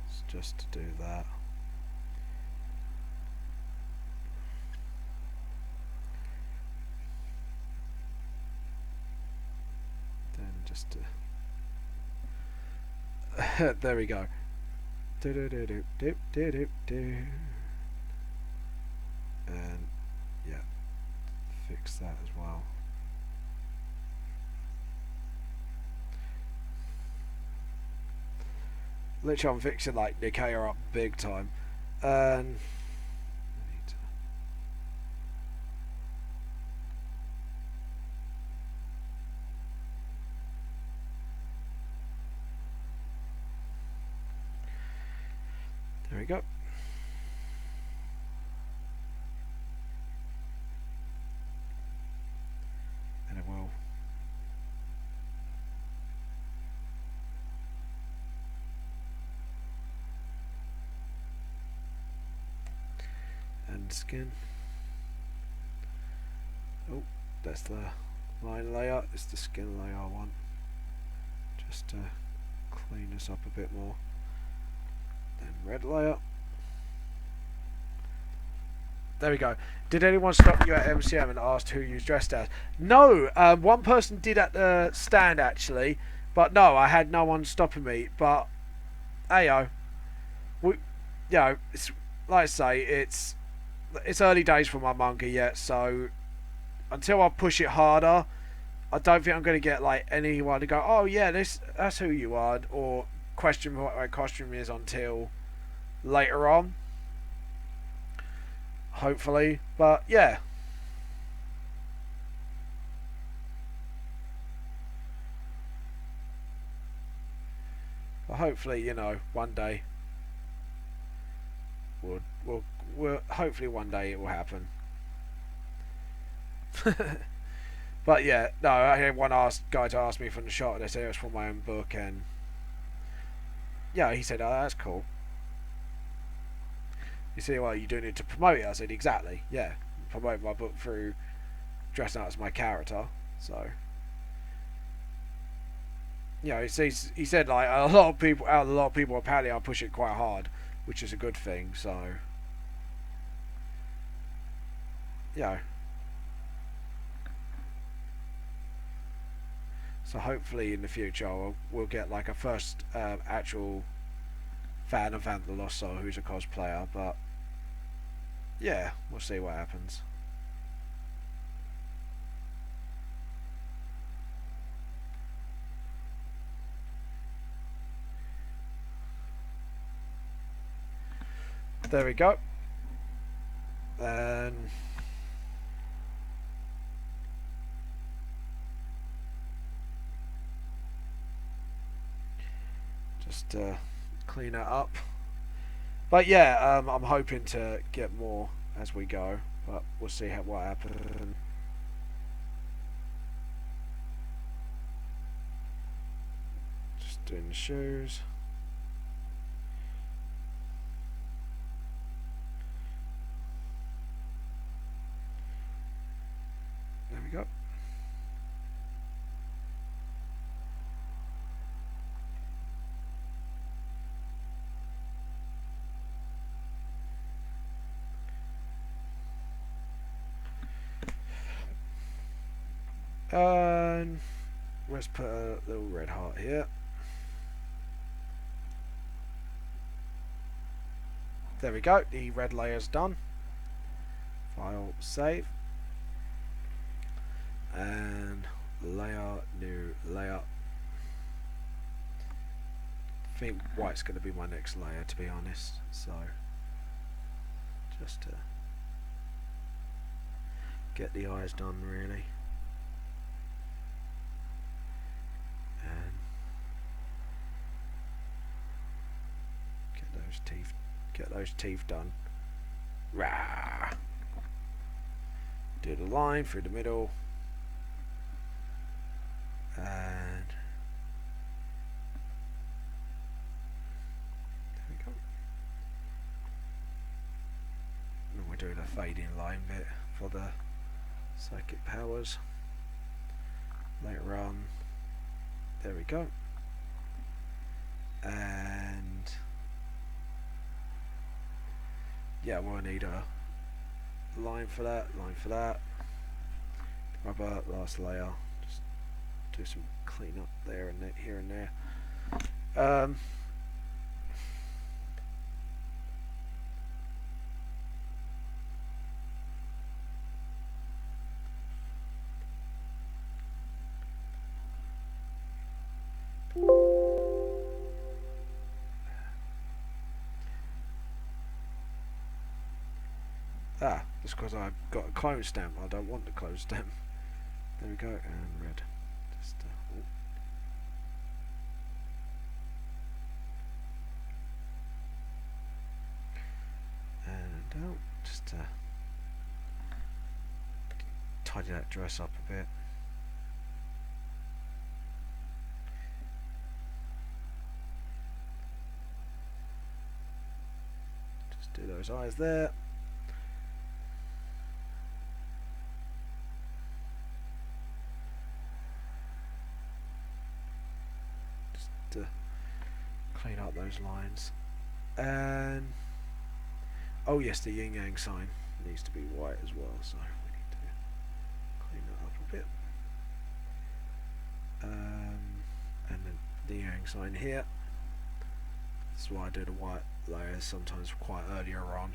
it's just to do that. Then just to there we go. Do do do do do do do do. And yeah, fix that as well. Literally, I'm fixing like Nikkei up big time. And there we go. And it will. And skin. Oh, that's the line layer. It's the skin layer I want. Just to clean this up a bit more. Then red layer. There we go. Did anyone stop you at MCM and asked who you was dressed as? No, one person did at the stand actually, but no, I had no one stopping me. But ayo, it's like I say, it's early days for my manga yet, so until I push it harder, I don't think I'm going to get like anyone to go, oh yeah, that's who you are, or question what my costume is until later on. Hopefully, but yeah. But hopefully, one day we'll hopefully one day it will happen. But yeah, no, I had one guy to ask me from the shop, and they said it was from my own book, and yeah, he said, oh, that's cool. You see, well, you do need to promote it. I said, exactly, yeah, promote my book through dressing up as my character. So, he said like a lot of people apparently I push it quite hard, which is a good thing. So, yeah. So hopefully in the future we'll get like a first actual fan of Vamp the Lost Soul who's a cosplayer, but yeah, we'll see what happens. There we go. And just clean that up. But yeah, I'm hoping to get more as we go, but we'll see what happens. Just doing the shoes. There we go. And let's put a little red heart here. There we go, the red layer's done. File, save. And layer, new layer. I think white's going to be my next layer, to be honest. So, just to get the eyes done, really. And get those teeth done. Rah! Do the line through the middle. And there we go. And we're doing a fading line bit for the psychic powers later on. There we go. And yeah, we'll need a line for that, rubber, last layer. Just do some clean up there and there, here and there. Ah, that's because I've got a clone stamp. I don't want the clone stamp. There we go, and red. Just, and down. Just tidy that dress up a bit. Just do those eyes there. Clean up those lines, and oh yes, the yin yang sign needs to be white as well, so we need to clean that up a bit. And then the yang sign here. That's why I do the white layers sometimes quite earlier on,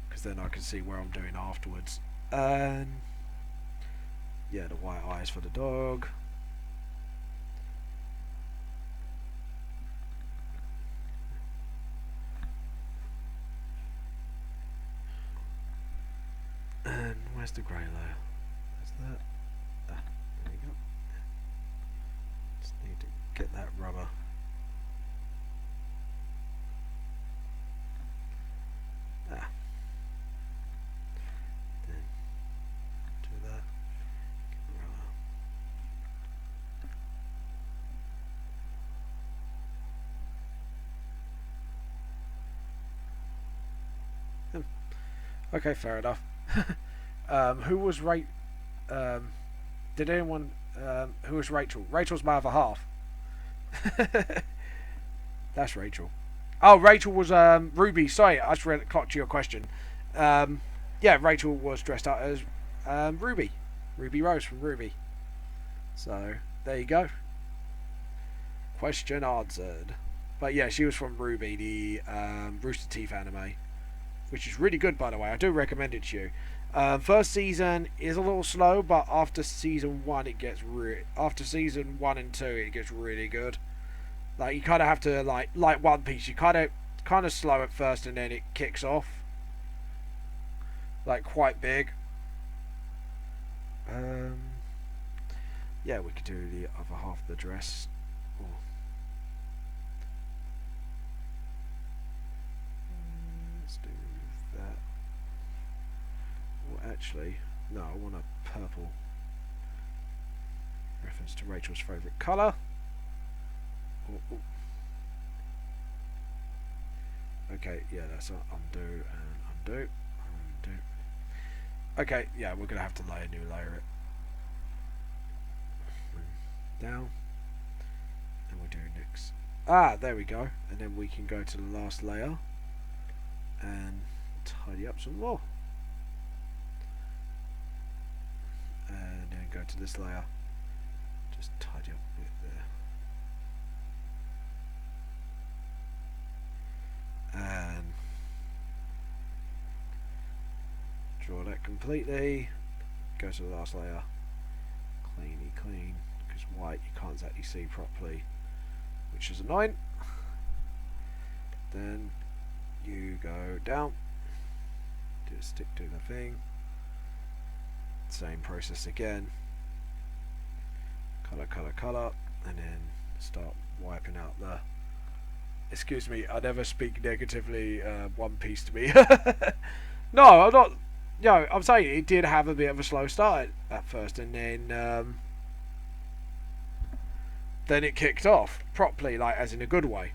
because then I can see where I'm doing afterwards. And yeah, the white eyes for the dog. And where's the grey layer? There's that. Ah, there we go. Just need to get that rubber. Ah. Then do that. Get the rubber. Okay, fair enough. Who was did anyone who was Rachel? Rachel's my other half. That's Rachel. Oh, Rachel was Ruby. Sorry, I just clocked your question. Yeah, Rachel was dressed up as Ruby. Ruby Rose from Ruby. So there you go. Question answered. But yeah, she was from Ruby, the Rooster Teeth anime, which is really good, by the way. I do recommend it to you. First season is a little slow, but after season 1 it gets after season 1 and 2 it gets really good. Like you kind of have to like One Piece. You kind of slow at first, and then it kicks off like quite big. Yeah, we could do the other half of the dress. Oh. Let's do that. Well, actually, no, I want a purple. Reference to Rachel's favourite colour. Oh, oh. Okay, yeah, that's undo and undo. Undo. Okay, yeah, we're going to have to layer new layer it. Down. And we'll do next. Ah, there we go. And then we can go to the last layer and tidy up some more. And then go to this layer. Just tidy up a bit there. And draw that completely. Go to the last layer. Cleany clean. Because white you can't exactly see properly, which is annoying. Then you go down. Do a stick to the thing. Same process again. Colour, colour, colour, and then start wiping out the. Excuse me, I never speak negatively. One Piece to me. No, I'm not. You know, I'm saying it did have a bit of a slow start at first, and then it kicked off properly, like as in a good way.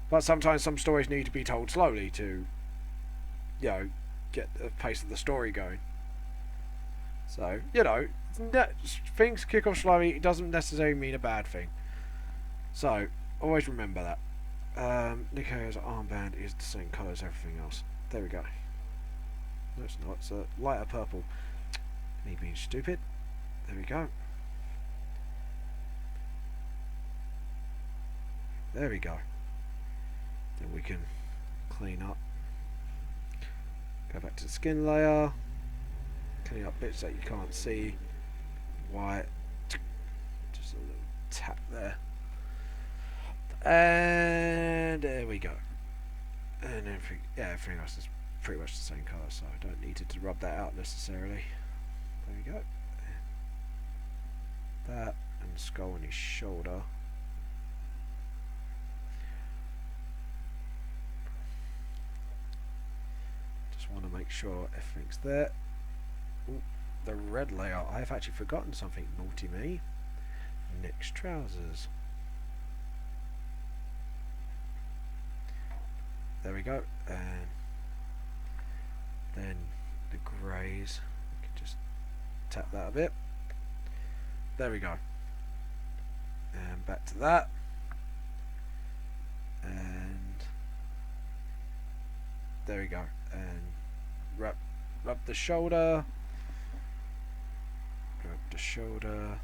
But sometimes some stories need to be told slowly to, you know, get the pace of the story going. So, you know, things kick off slowly. It doesn't necessarily mean a bad thing. So, always remember that. Nico's armband is the same colour as everything else. There we go. No, it's not. It's a lighter purple. Me being stupid. There we go. There we go. Then we can clean up. Go back to the skin layer. Clean up bits that you can't see. White. Just a little tap there. And there we go. And everything else is pretty much the same colour, so I don't need it to rub that out necessarily. There we go. That, and the skull on his shoulder. Just want to make sure everything's there. Ooh, the red layer. I've actually forgotten something, naughty me. Nick's trousers. There we go. And then the greys. We can just tap that a bit. There we go. And back to that. And there we go. And rub the shoulder. Rub the shoulder.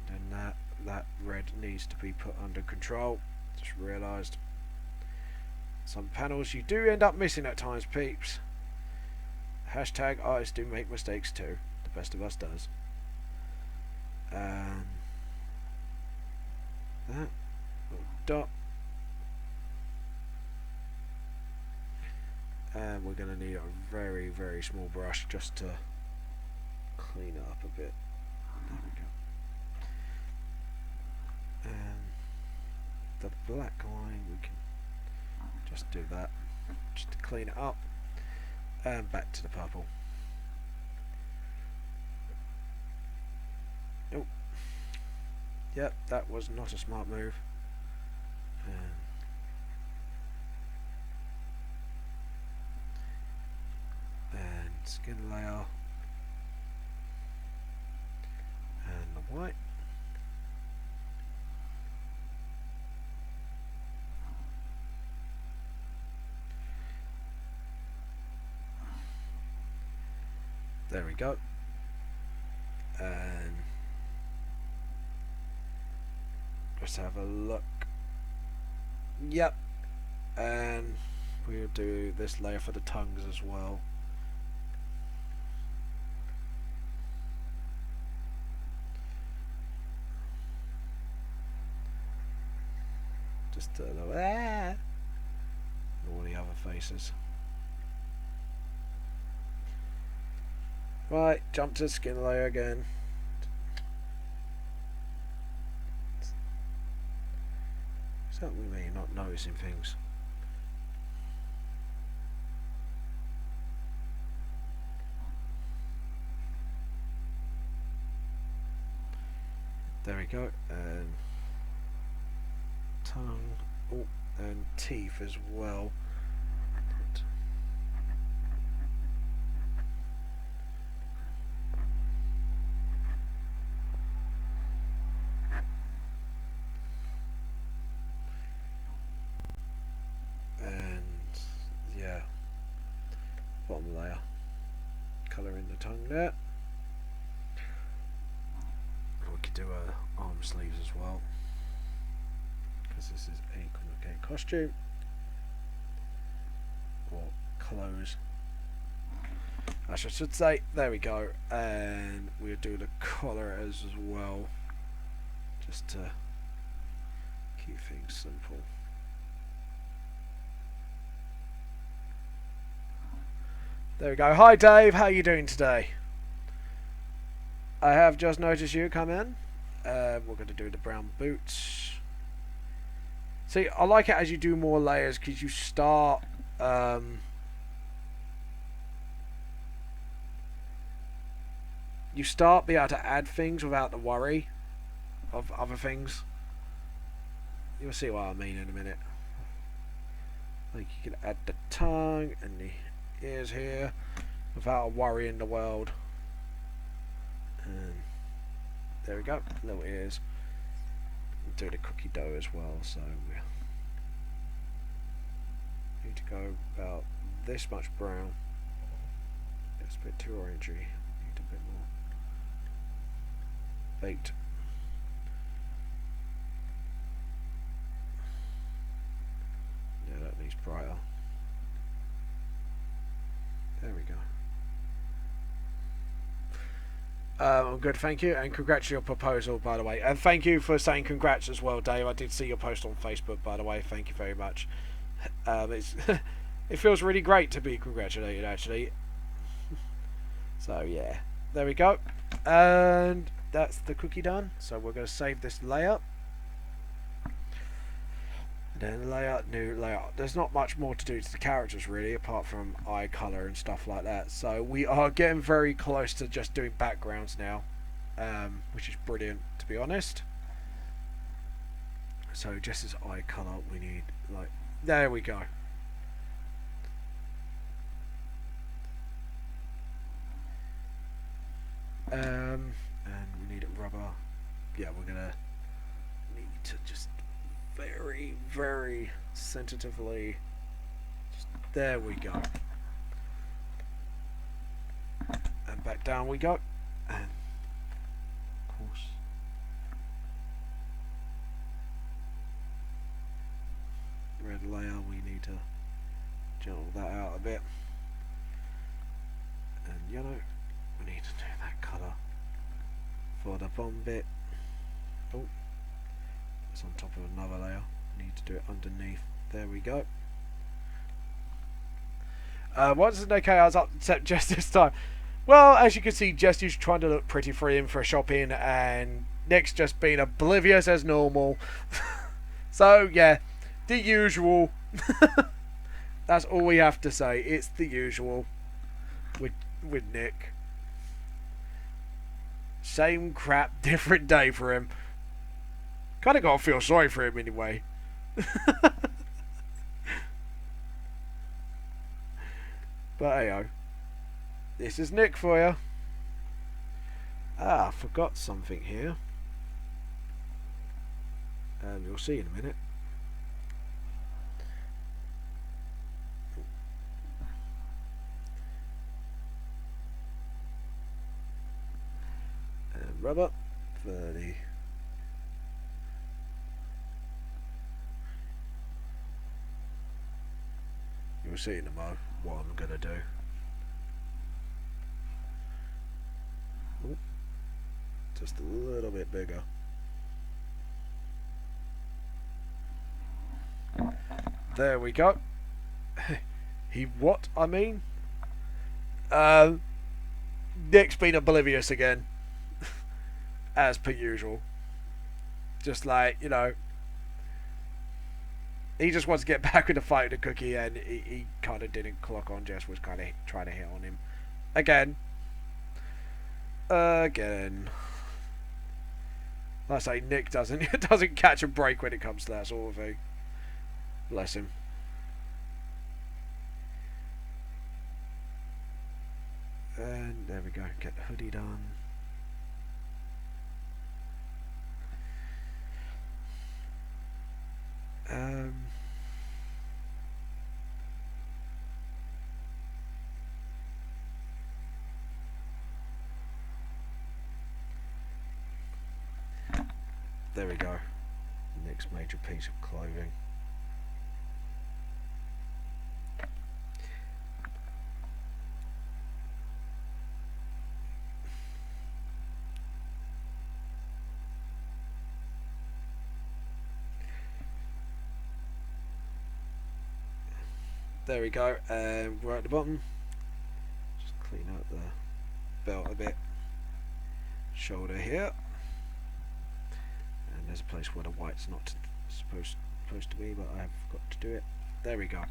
Then that red needs to be put under control. Just realised. Some panels you do end up missing at times, peeps. Hashtag artists do make mistakes too. The best of us does. That little dot. And we're going to need a very, very small brush just to clean it up a bit. There we go. And the black line, we can just do that just to clean it up. And back to the purple. Oh, yep, that was not a smart move. And skin layer. And the white. There we go. And let's have a look. Yep. And we'll do this layer for the tongues as well. Just a little all the other faces. Right, jump to the skin layer again. Is that with me not noticing things? There we go. And tongue, oh, and teeth as well. Bottom layer, colour in the tongue there. We could do arm sleeves as well, because this is a complicated costume, or clothes I should say. There we go. And we'll do the collar as well, just to keep things simple. There we go. Hi Dave, how are you doing today? I have just noticed you come in. We're going to do the brown boots. See, I like it as you do more layers, because you start be able to add things without the worry of other things. You'll see what I mean in a minute. Like you can add the tongue and the ears here without a worry in the world. And there we go, little ears. We'll do the cookie dough as well, so we need to go about this much brown. It's a bit too orangey. Need a bit more baked. Yeah, that needs brighter. There we go. I'm good, thank you, and congrats on your proposal, by the way. And thank you for saying congrats as well, Dave. I did see your post on Facebook, by the way. Thank you very much. It's It feels really great to be congratulated, actually. So yeah, there we go. And that's the cookie done. So we're going to save this layer. Then layout, new layout. There's not much more to do to the characters really, apart from eye color and stuff like that. So we are getting very close to just doing backgrounds now, which is brilliant, to be honest. So Jess's eye color, we need like, there we go. And we need a rubber. Yeah, we're gonna need to just very, very sensitively. Just, there we go. And back down we go. And of course, red layer, we need to gentle that out a bit. And yellow, we need to do that colour for the bottom bit. Oh, it's on top of another layer. We need to do it underneath. There we go. Once the okay, I was upset just this time. Well, as you can see, Jess is trying to look pretty for him for shopping, and Nick's just being oblivious as normal. So yeah, the usual. That's all we have to say. It's the usual with Nick. Same crap, different day for him. Kind of gotta feel sorry for him anyway. But hey-o. This is Nick for you. Ah, I forgot something here. You'll see in a minute. And rubber. 30. You'll see in a moment what I'm going to do. Ooh, just a little bit bigger. There we go. What? I mean? Nick's been oblivious again. As per usual. Just like, you know, he just wants to get back in the fight with the cookie, and he kind of didn't clock on. Jess was kind of trying to hit on him. Again. Like I say, Nick doesn't catch a break when it comes to that sort of thing. Bless him. And there we go. Get the hoodie done. There we go. Next major piece of clothing. There we go, and we're at the bottom. Just clean out the belt a bit. Shoulder here. And there's a place where the white's not supposed to be, but I have got to do it. There we go.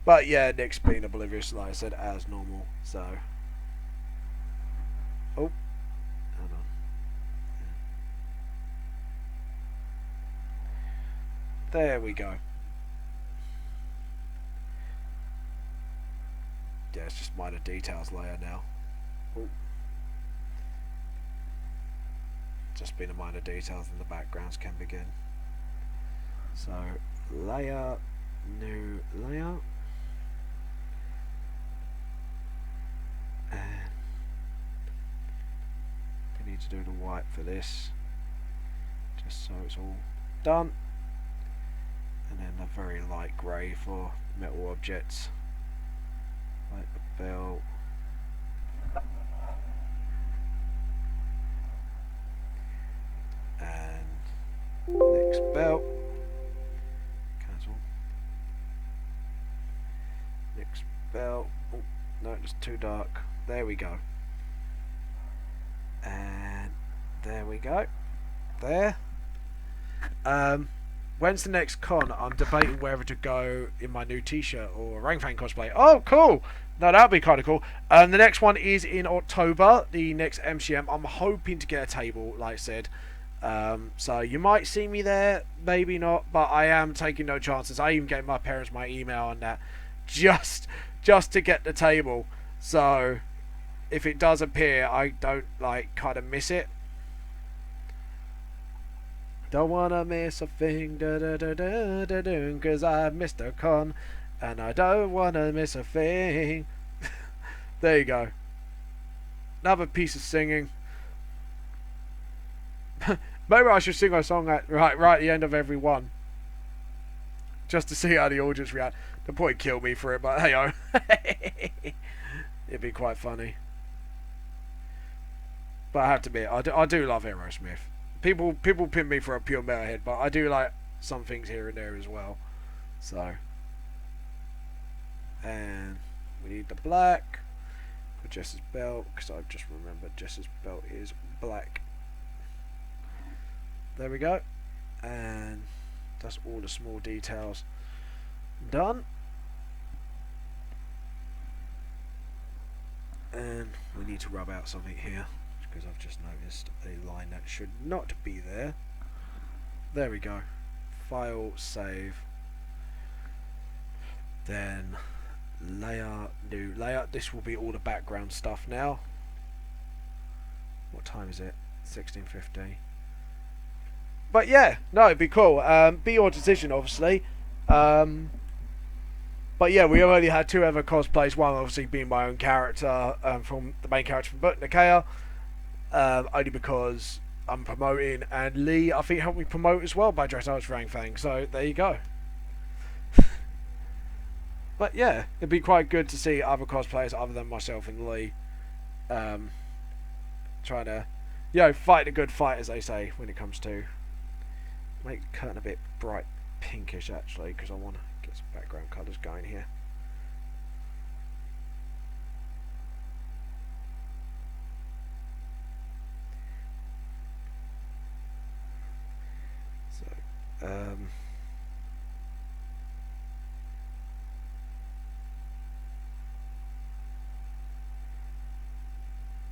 But yeah, Nick's been oblivious, like I said, as normal, so. Oh, hold on. There we go. Yeah, it's just minor details layer now. Ooh. Just being a minor details and the backgrounds can begin. So layer, new layer, and we need to do the white for this, just so it's all done, and then a very light grey for metal objects. Like the belt. And next belt. Cancel. belt. Oh, no, it's too dark. There we go. And there we go. There. When's the next con? I'm debating whether to go in my new t-shirt or wroung cosplay. Oh, cool. No, that'd be kind of cool. The next one is in October, the next MCM. I'm hoping to get a table, like I said. So you might see me there, maybe not, but I am taking no chances. I even gave my parents my email on that just to get the table. So if it does appear, I don't kind of miss it. Don't wanna miss a thing, cause I missed a con, and I don't wanna miss a thing. There you go. Another piece of singing. Maybe I should sing a song at right at the end of every one, just to see how the audience react. They'll probably kill me for it, but hey oh, it'd be quite funny. But I have to admit, I do love Aerosmith. People pin me for a pure metalhead, but I do like some things here and there as well. So, and we need the black for Jess's belt, because I've just remembered Jess's belt is black. There we go, and that's all the small details done. And we need to rub out something here, because I've just noticed a line that should not be there. There we go. File, save. Then layer, new layer. This will be all the background stuff now. What time is it? 16:50. But yeah, no, it'd be cool. Be your decision, obviously. But yeah, we already had two other cosplays. One obviously being my own character, from the main character from But Nikea. Only because I'm promoting, and Lee I think helped me promote as well by dressing up as wroung. So there you go. But yeah, it'd be quite good to see other cosplayers other than myself and Lee, trying to, fight a good fight, as they say, when it comes to make the curtain a bit bright pinkish actually, because I want to get some background colours going here.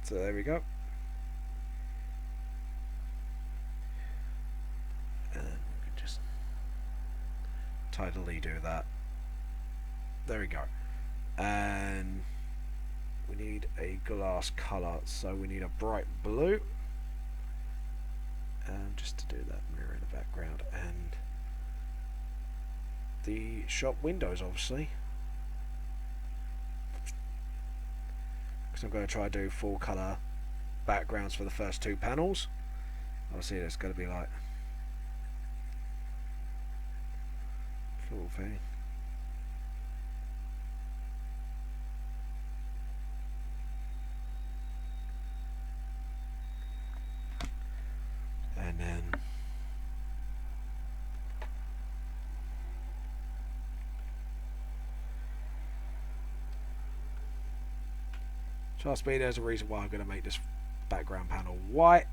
So there we go. And we can just tidily do that. There we go. And we need a glass colour, so we need a bright blue. Just to do that, mirror in the background, and the shop windows, obviously, because I'm going to try to do full colour backgrounds for the first two panels. Obviously there's going to be like full thing. And then trust me, there's a reason why I'm going to make this background panel white,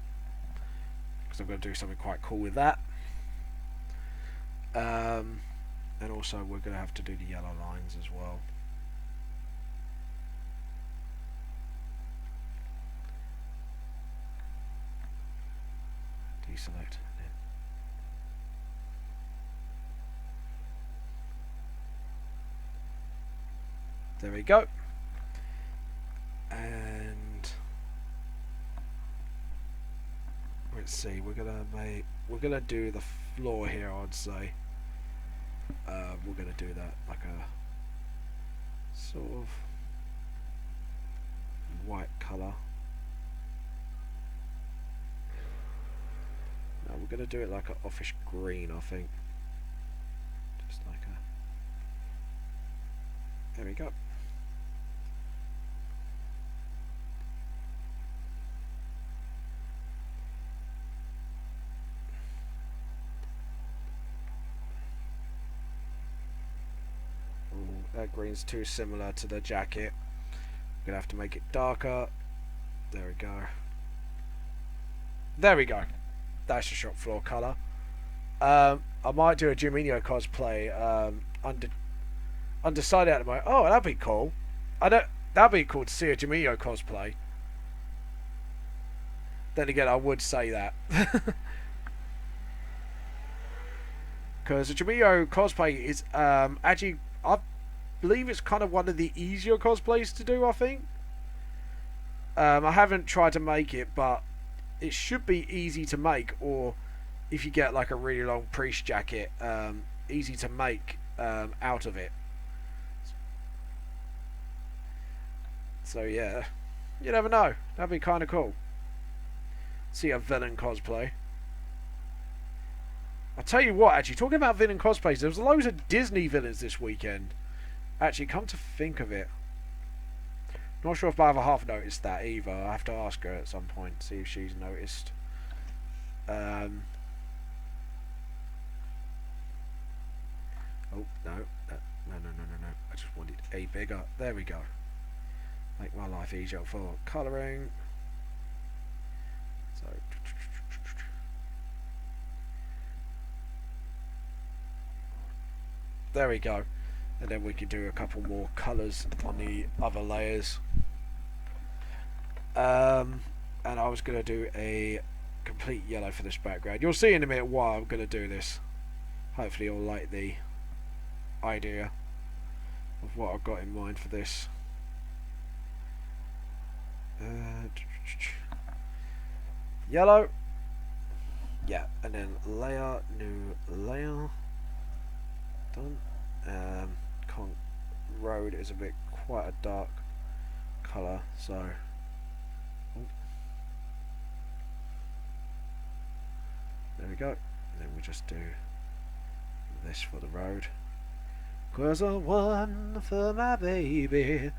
because I'm going to do something quite cool with that. And also we're going to have to do the yellow lines as well. Deselect. There we go. And let's see, we're gonna do the floor here, I'd say. We're gonna do that like a sort of white colour. No, we're gonna do it like an offish green, I think. Just like a. There we go. green's too similar to the jacket. I'm gonna have to make it darker. There we go. There we go. That's the shop floor colour. I might do a Juminho cosplay. Undecided at the moment. Oh, that'd be cool. That'd be cool to see a Juminho cosplay. Then again, I would say that. Because the Juminho cosplay is actually, I believe it's kind of one of the easier cosplays to do, I think. I haven't tried to make it, but it should be easy to make, or if you get like a really long priest jacket, easy to make out of it. So yeah, you never know. That'd be kind of cool. See a villain cosplay. I'll tell you what, actually, talking about villain cosplays, there was loads of Disney villains this weekend. Actually, come to think of it, not sure if my other half noticed that either. I have to ask her at some point, see if she's noticed. Oh, no. No. I just wanted a bigger. There we go. Make my life easier for colouring. So, there we go. And then we can do a couple more colours on the other layers. And I was going to do a complete yellow for this background. You'll see in a minute why I'm going to do this. Hopefully you'll like the idea of what I've got in mind for this. Yellow. Yeah, and then layer, new layer. Done. Road is a bit quite a dark colour, so there we go. And then we just do this for the road. 'Cause I one for my baby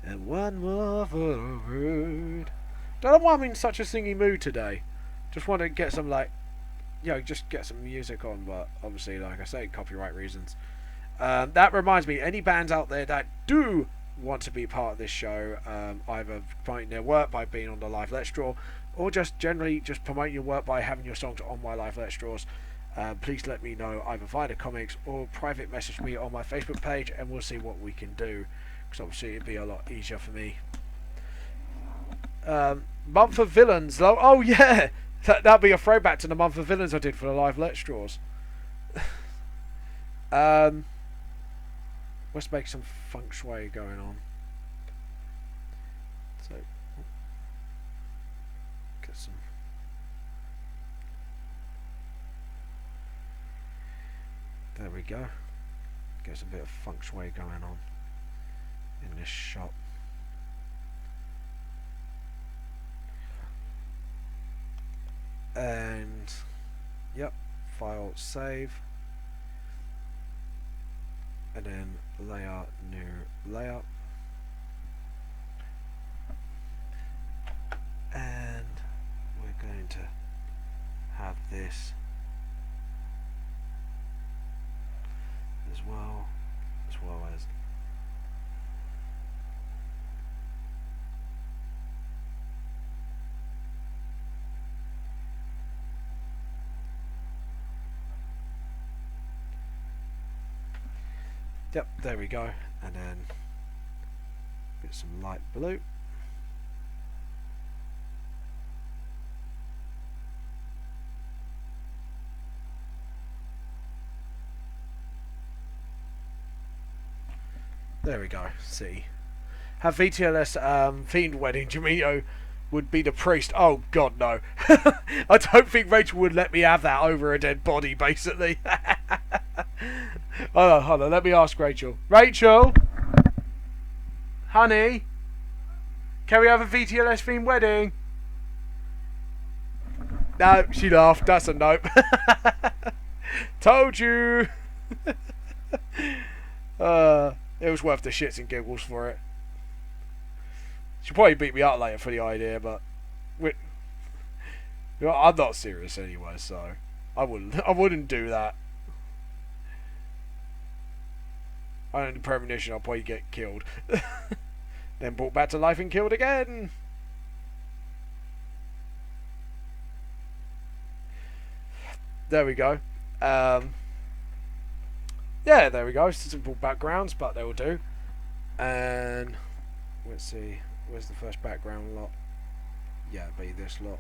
and one more for the road. Don't know why I'm in such a singy mood today. Just want to get some, like, you know, just get some music on, but obviously, like I say, copyright reasons. That reminds me, any bands out there that do want to be part of this show, either promoting their work by being on the live Let's Draw, or just generally just promoting your work by having your songs on my live Let's Draws, please let me know either via the comics or private message me on my Facebook page, and we'll see what we can do, because obviously it'd be a lot easier for me. Month of Villains. Oh yeah, that'd be a throwback to the Month of Villains I did for the live Let's Draws. Let's make some feng shui going on. So, get some. There we go. Get some bit of feng shui going on in this shop. And yep, file, save. And then layer, new layer, and we're going to have this as well as yep, there we go, and then get some light blue. There we go, see. Have VTLS themed wedding, Juminho would be the priest. Oh god, no. I don't think Rachel would let me have that over a dead body, basically. Hold on, let me ask Rachel. Rachel! Honey? Can we have a VTLS themed wedding? No, she laughed. That's a nope. Told you! It was worth the shits and giggles for it. She'll probably beat me up later for the idea, but you know, I'm not serious anyway, so I wouldn't do that. Only premonition, I'll probably get killed. Then brought back to life and killed again. There we go. Yeah, there we go. Simple backgrounds, but they will do. And let's see, where's the first background lot? Yeah, it'll be this lot.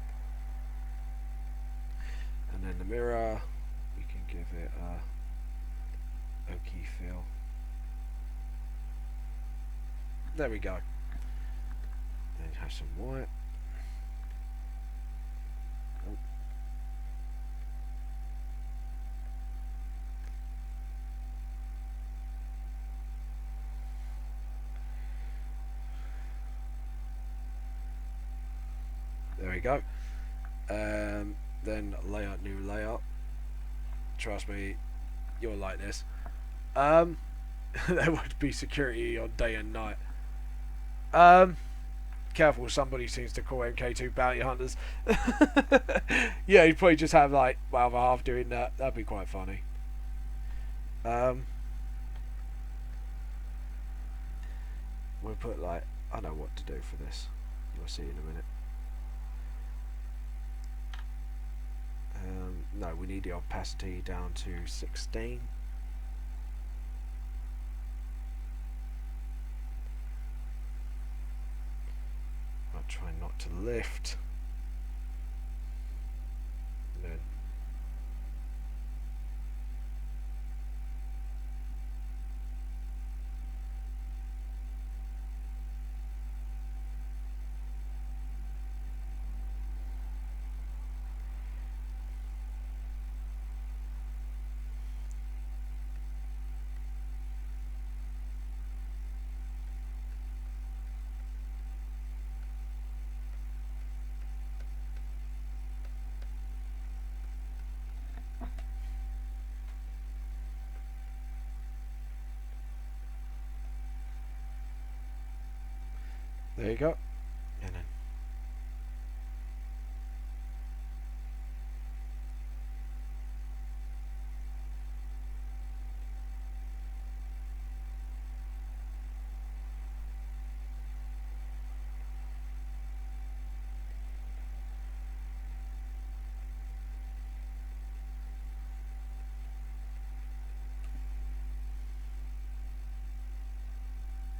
And then the mirror, we can give it a oaky feel. There we go. Then have some white. Oh. There we go. Then layout, new layout. Trust me, you'll like this. There would be security on day and night. Careful, somebody seems to call MK2 bounty hunters. Yeah, you'd probably just have like well, the half doing that. That'd be quite funny. We'll put like, I know what to do for this. You'll see in a minute. No, we need the opacity down to 16. I'll try not to lift. And then there you go. And then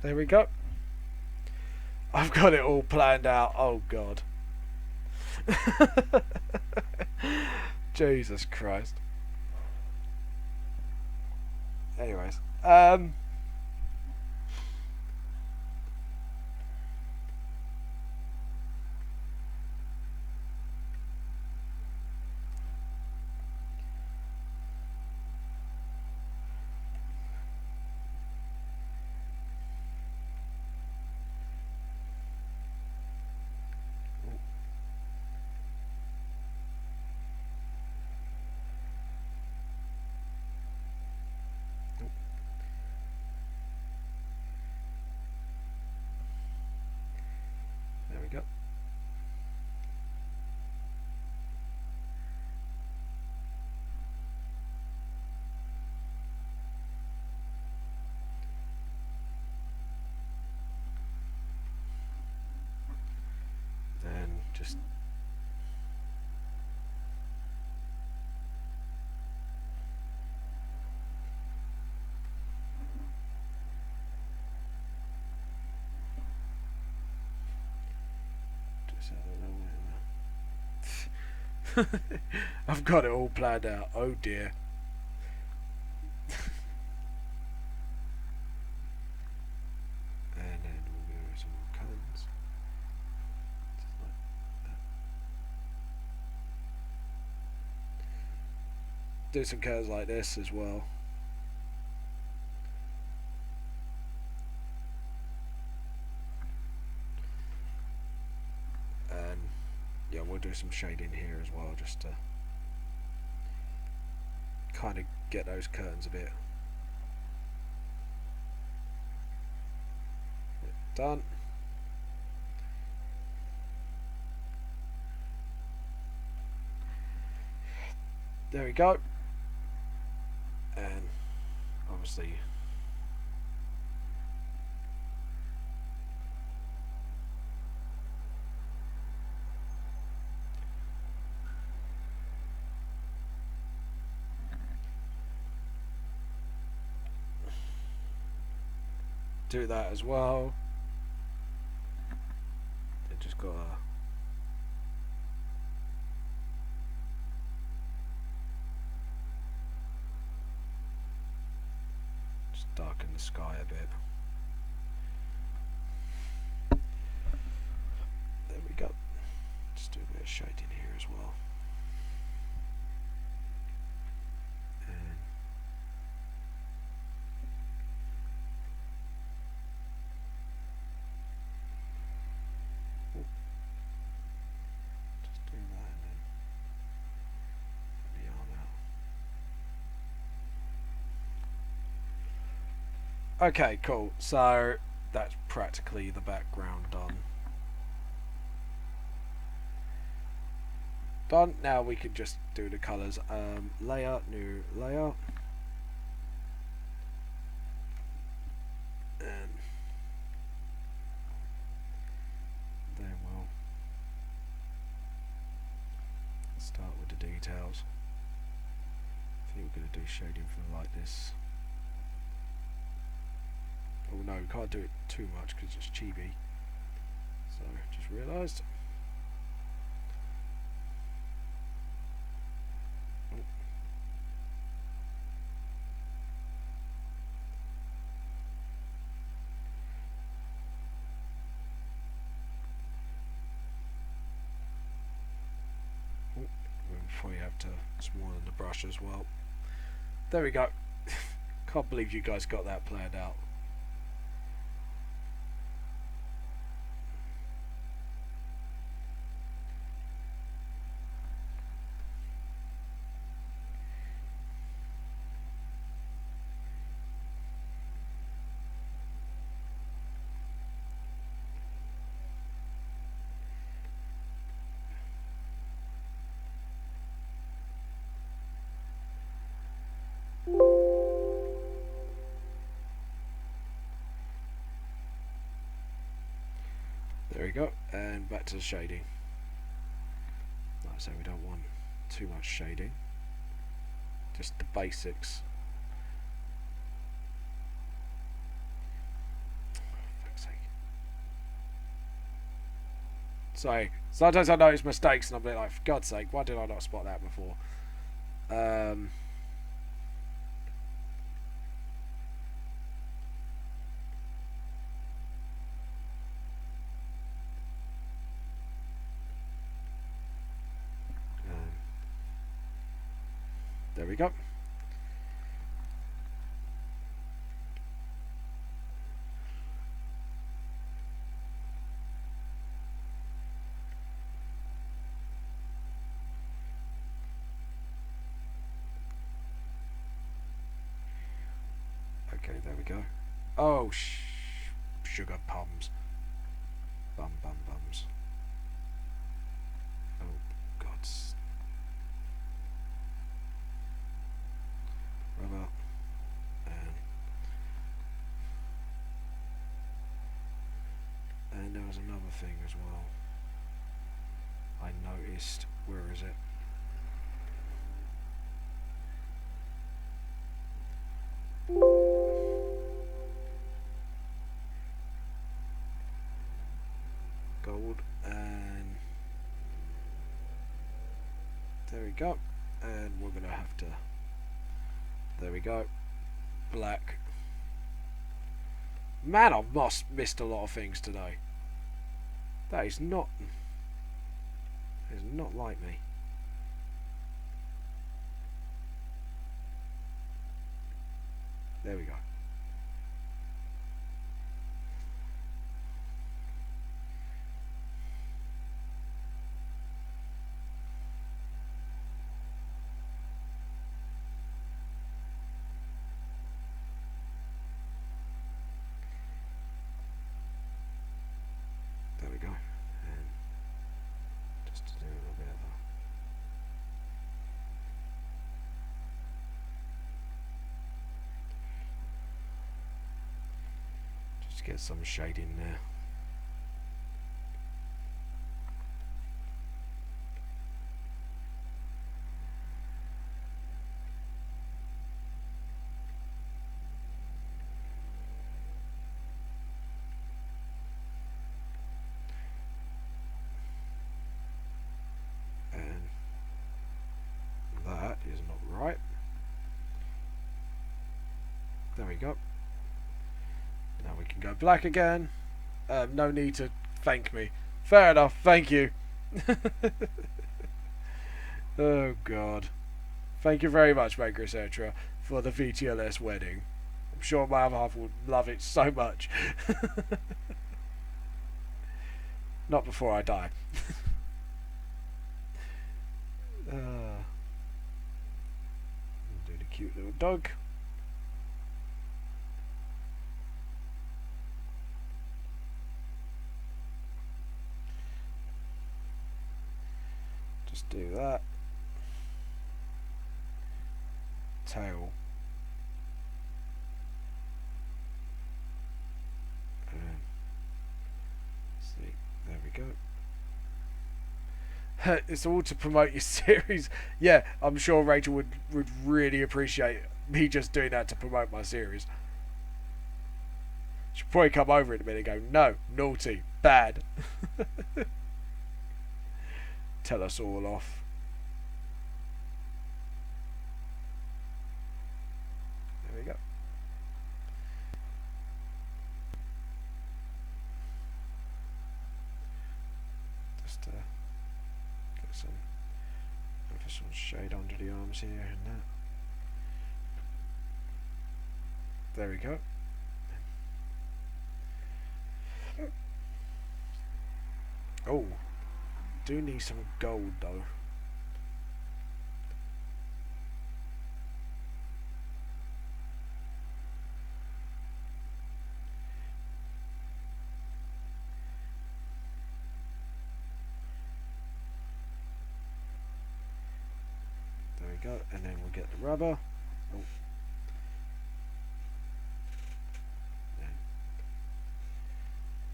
there we go. I've got it all planned out. Oh God. Jesus Christ. Anyways, there we go. Then just I've got it all planned out. Oh dear. And then we'll go with some more colours. Just like that. Do some colours like this as well. Yeah, we'll do some shading here as well, just to kind of get those curtains a bit. Done. There we go. And obviously do that as well. They just got to just darken the sky a bit. There we go. Just do a bit of shading here as well. And just do that and then the arm out. Okay, cool. So that's practically the background done. Done. Now we can just do the colours. Layer, new layer. And then we'll start with the details. I think we're going to do shading from like this. Oh no, we can't do it too much because it's chibi. So, just realised. Before you have to smaller the brush as well. There we go. Can't believe you guys got that planned out. There we go, and back to the shading. Like I say, we don't want too much shading, just the basics. For fuck's sake. So, sometimes I notice mistakes and I'm a bit like, for God's sake, why did I not spot that before? There we go. Okay, there we go. Oh, sugar pums. Bum bum bums. Oh, gods. Rubber. And there was another thing as well. I noticed. Where is it? Gold, and there we go. And we're gonna have to, there we go, black. Man, I've missed a lot of things today. That is not like me. There we go. There we go. And just to do a little bit of that. Just get some shading there. There we go. Now we can go black again. No need to thank me. Fair enough, thank you. Oh god. Thank you very much, MANGA, etc., for the VTLS wedding. I'm sure my other half would love it so much. Not before I die. Do the cute little dog. Just do that. Tail. See, there we go. It's all to promote your series. Yeah, I'm sure Rachel would really appreciate me just doing that to promote my series. She'll probably come over in a minute and go, no, naughty, bad. Tell us all off. There we go. Just get some shade under the arms here and that. There we go. Oh, do need some gold though. There we go, and then we'll get the rubber. Oh.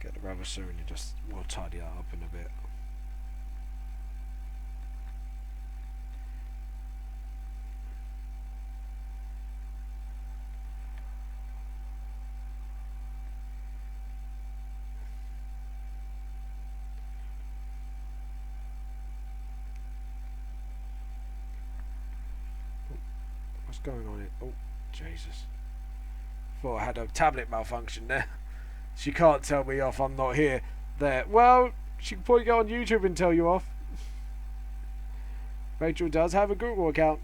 Get the rubber soon and just we'll tidy that up in a bit. What's going on here? Oh, Jesus. Thought I had a tablet malfunction there. She can't tell me off, I'm not here. There. Well, she can probably go on YouTube and tell you off. Rachel does have a Google account.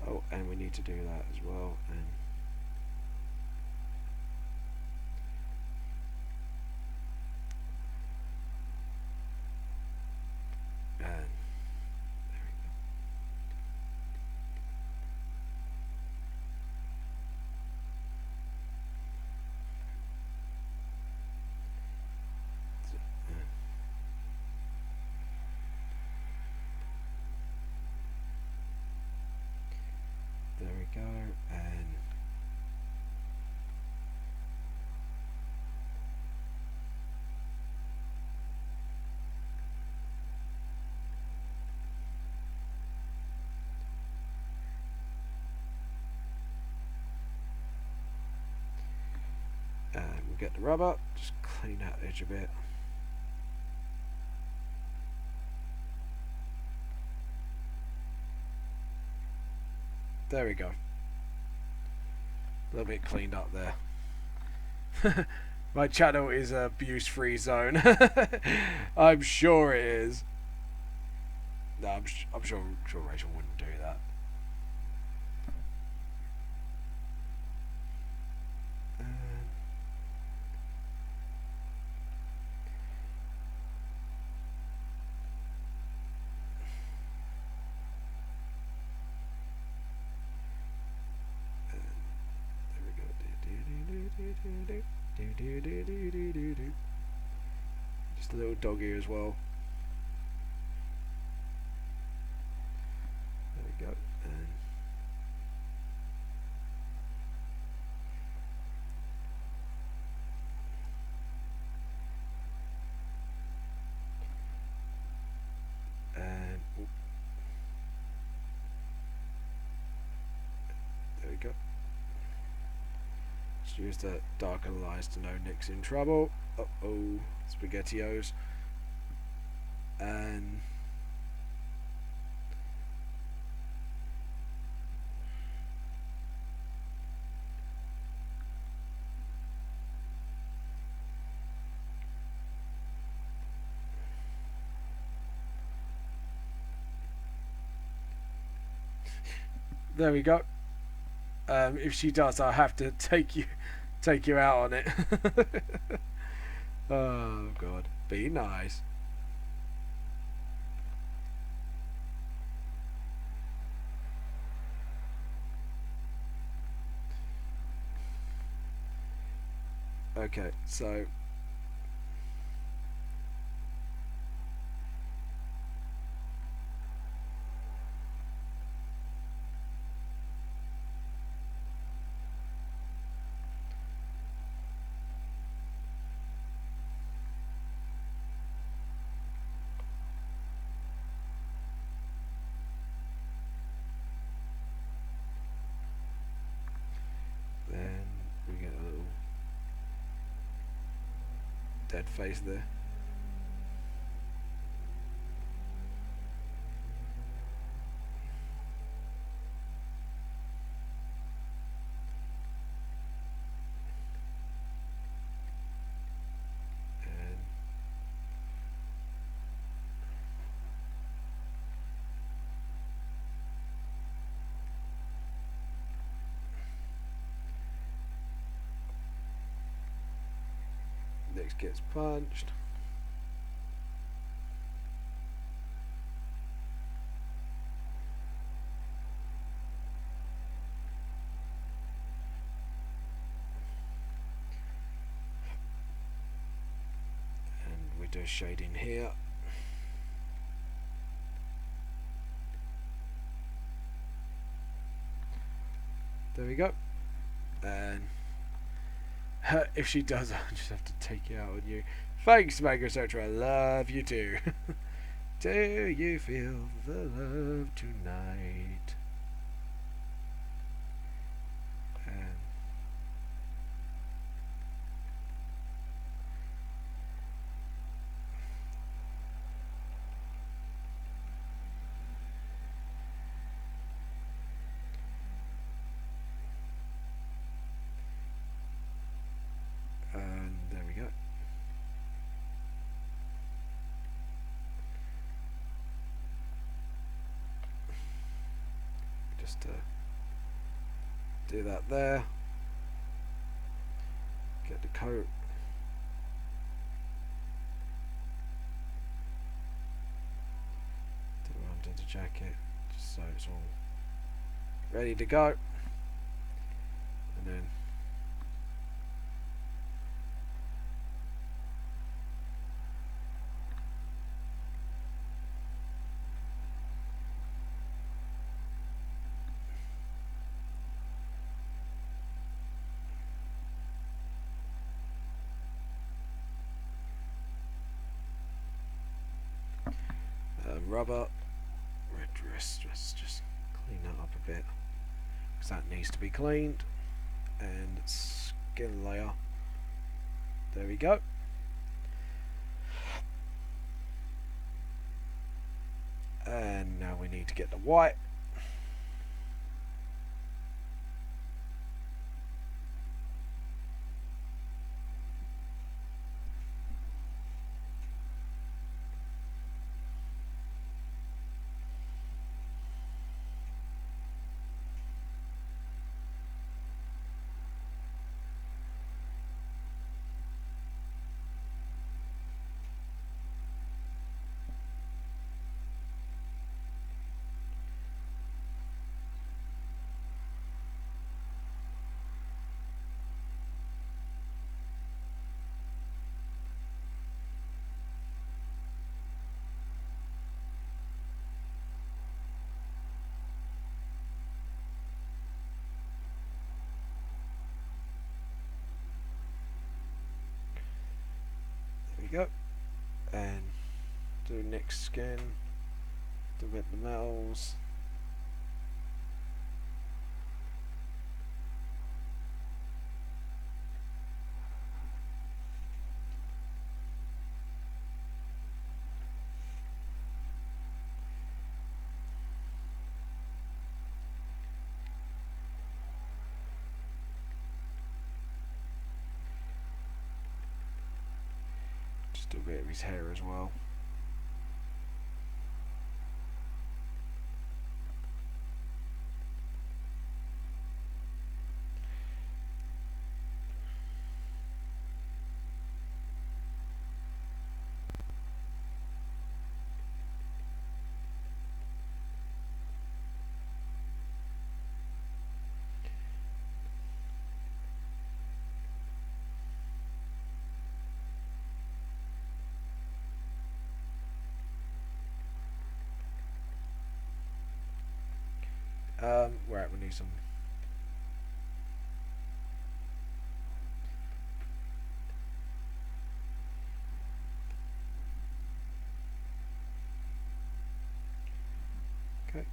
Oh, and we need to do that as well. And there we go, and we'll get the rubber, just clean that edge a bit. There we go. A little bit cleaned up there. My channel is a abuse-free zone. I'm sure it is. No, I'm sure Rachel wouldn't do that. Just a little dog here as well. There we go. And there we go. Let's use the darker lines to know Nick's in trouble. Uh-oh, SpaghettiOs. And there we go. If she does, I'll have to take you out on it. Oh God, be nice. Okay, so then we get a little dead face there. Next gets punched. And we do shading here. There we go. And if she does, I'll just have to take it out on you. Thanks, MANGA Searcher. I love you too. Do you feel the love tonight? And there we go. Just do that there. Get the coat. Do it under the jacket, just so it's all ready to go. And then rubber, red dress, just clean that up a bit because that needs to be cleaned. And skin layer, there we go. And now we need to get the white. Go and do next skin to get the metals. Just do a bit of his hair as well. Right, we need some. Okay.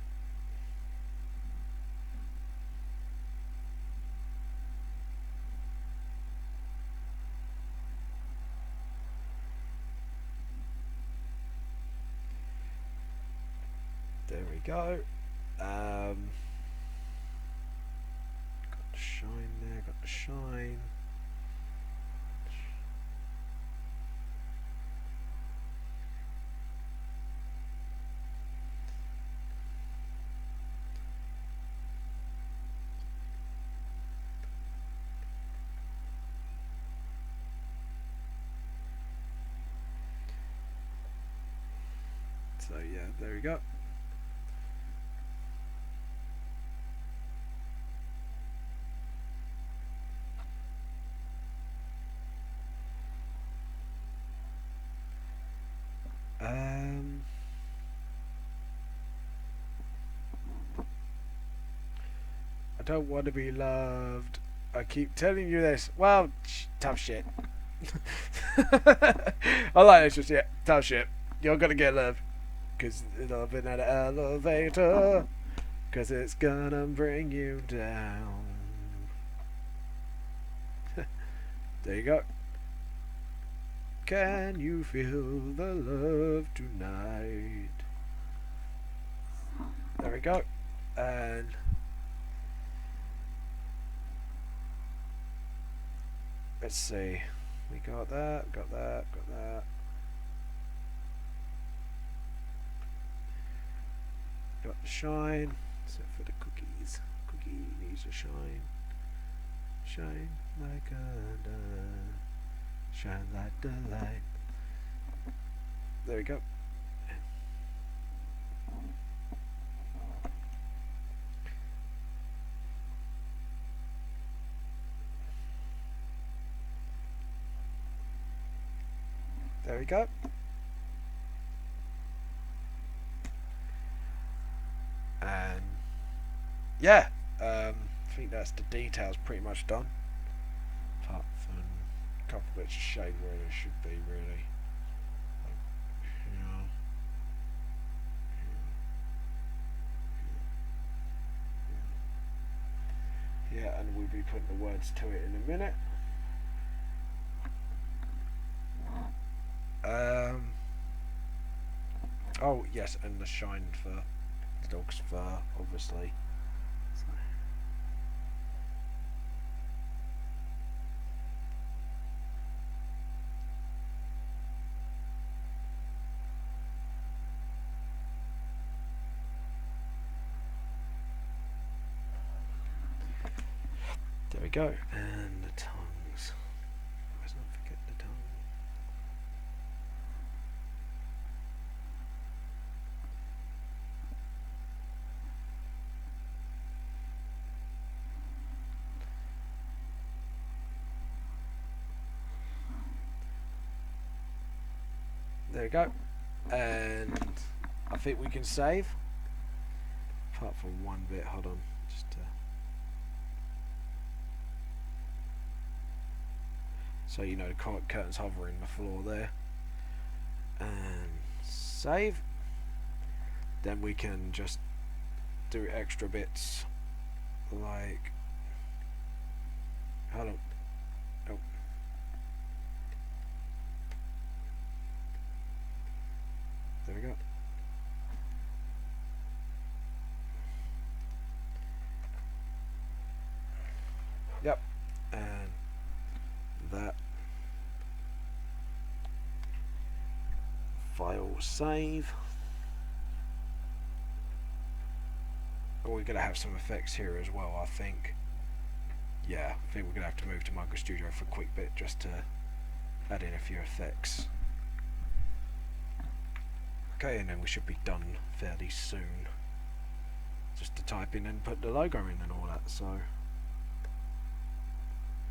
There we go. Got the shine there, got the shine. So yeah, there we go. I don't want to be loved. I keep telling you this. Well, tough shit. I like this just yet. Tough shit. You're gonna get love. Cause I've been at an elevator. Cause it's gonna bring you down. There you go. Can you feel the love tonight? There we go. And let's see. We got that, got that, got that. Got the shine. So for the cookies. Cookie needs to shine. Shine like a shine like the light. There we go. There we go. And yeah, I think that's the details pretty much done. Apart from a couple bits of shade where there should be really. Yeah, and we'll be putting the words to it in a minute. Oh yes, and the shine for the dog's fur, obviously. So. There we go, and the tongues. Let's not forget the tongue. There we go, and I think we can save. Apart from one bit, hold on, just. So you know the curtain's hovering the floor there. And save. Then we can just do extra bits like, hold on. Oh. There we go. Yep. And that. File, save. Oh, we're going to have some effects here as well, I think. Yeah, I think we're going to have to move to MANGA Studio for a quick bit just to add in a few effects. Okay, and then we should be done fairly soon. Just to type in and put the logo in and all that, so...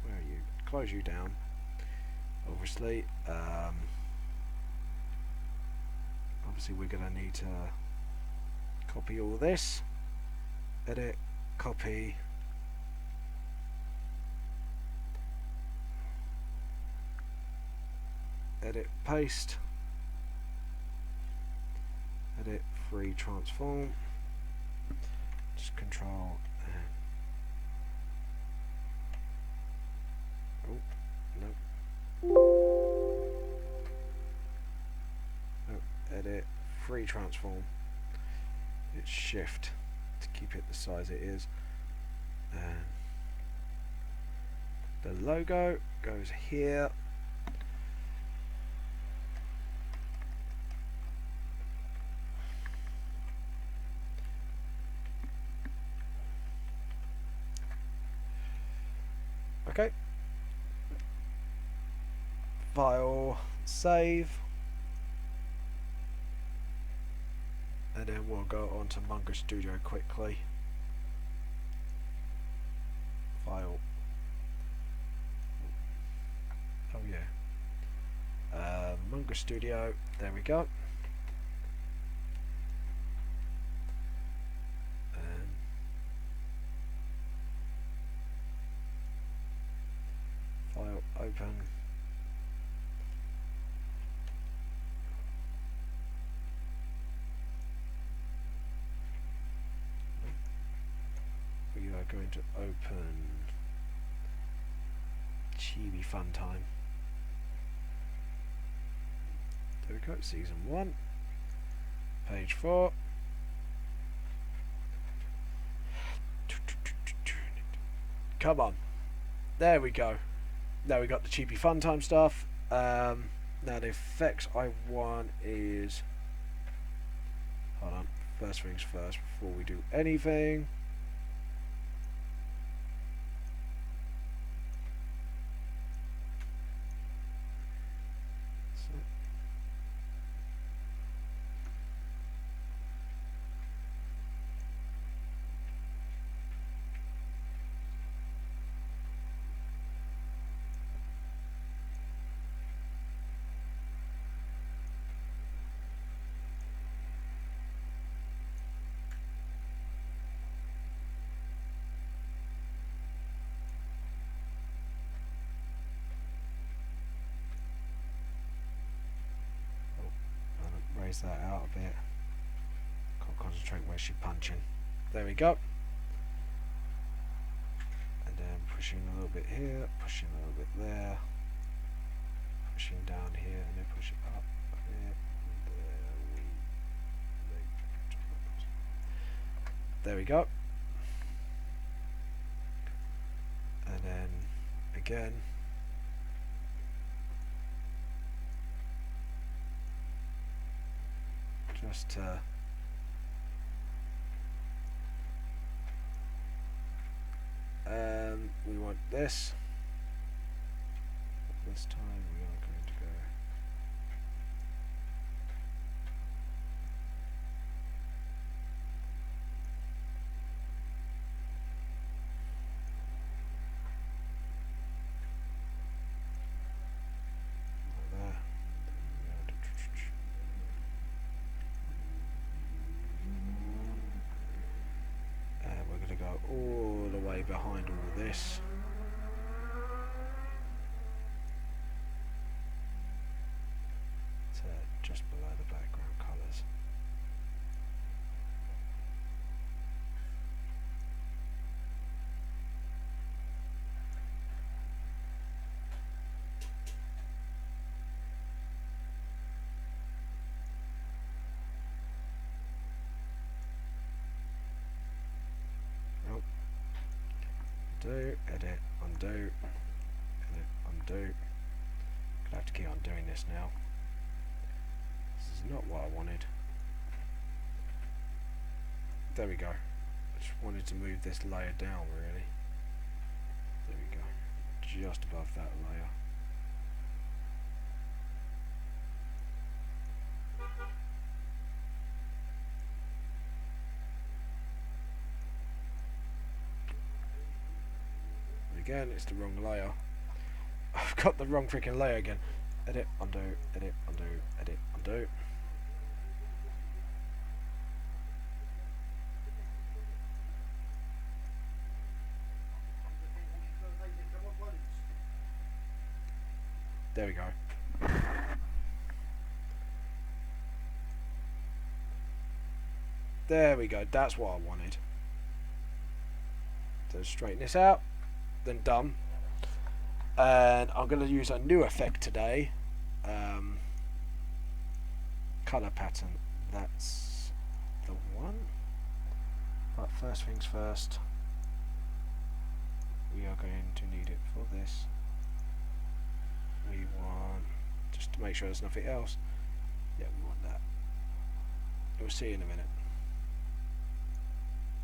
Where are you? Close you down. Obviously. Obviously we're going to need to copy all this. Edit, copy. Edit, paste. Edit, free transform. Just control. Oh, no. No, edit, free transform. It's shift to keep it the size it is. And the logo goes here. Okay. File, save. And then we'll go on to MANGA Studio quickly. File. Oh yeah. MANGA Studio, there we go. File, open. We are going to open Chibi Fun Time. There we go, season 1, page 4. Come on. There we go. Now we got the Chibi Fun Time stuff. Now the effects I want is... Hold on. First things first before we do anything. Raise that out a bit. Can't concentrate where she's punching. There we go. And then pushing a little bit here, pushing a little bit there, pushing down here, and then pushing up here. There we go. And then again. Just to we want this. This time we are going to go like that. We're going to go all the way behind all this. To just below the background colours. Do, edit, undo, edit, undo. Gonna have to keep on doing this now. This is not what I wanted. There we go. I just wanted to move this layer down, really. There we go. Just above that layer. Again, it's the wrong layer. I've got the wrong freaking layer again. Edit, undo, edit, undo, edit, undo. There we go. There we go. That's what I wanted. So straighten this out. Then done. And I'm going to use a new effect today. Color pattern. That's the one. But first things first. We are going to need it for this. We want, just to make sure there's nothing else. Yeah, we want that. You'll see in a minute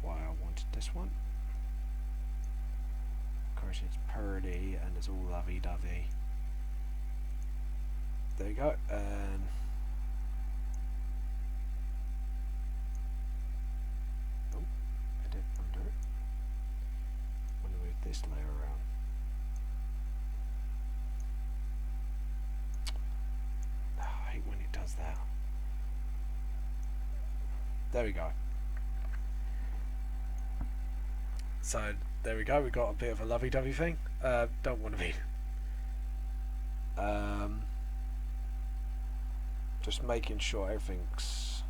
why I wanted this one. Of course, it's purdy and it's all lovey-dovey. There you go. And oh, edit, undo. I'm going to move this layer around. Oh, I hate when it does that. There we go. So there we go. We got a bit of a lovey-dovey thing. Don't want to be. Just making sure everything's.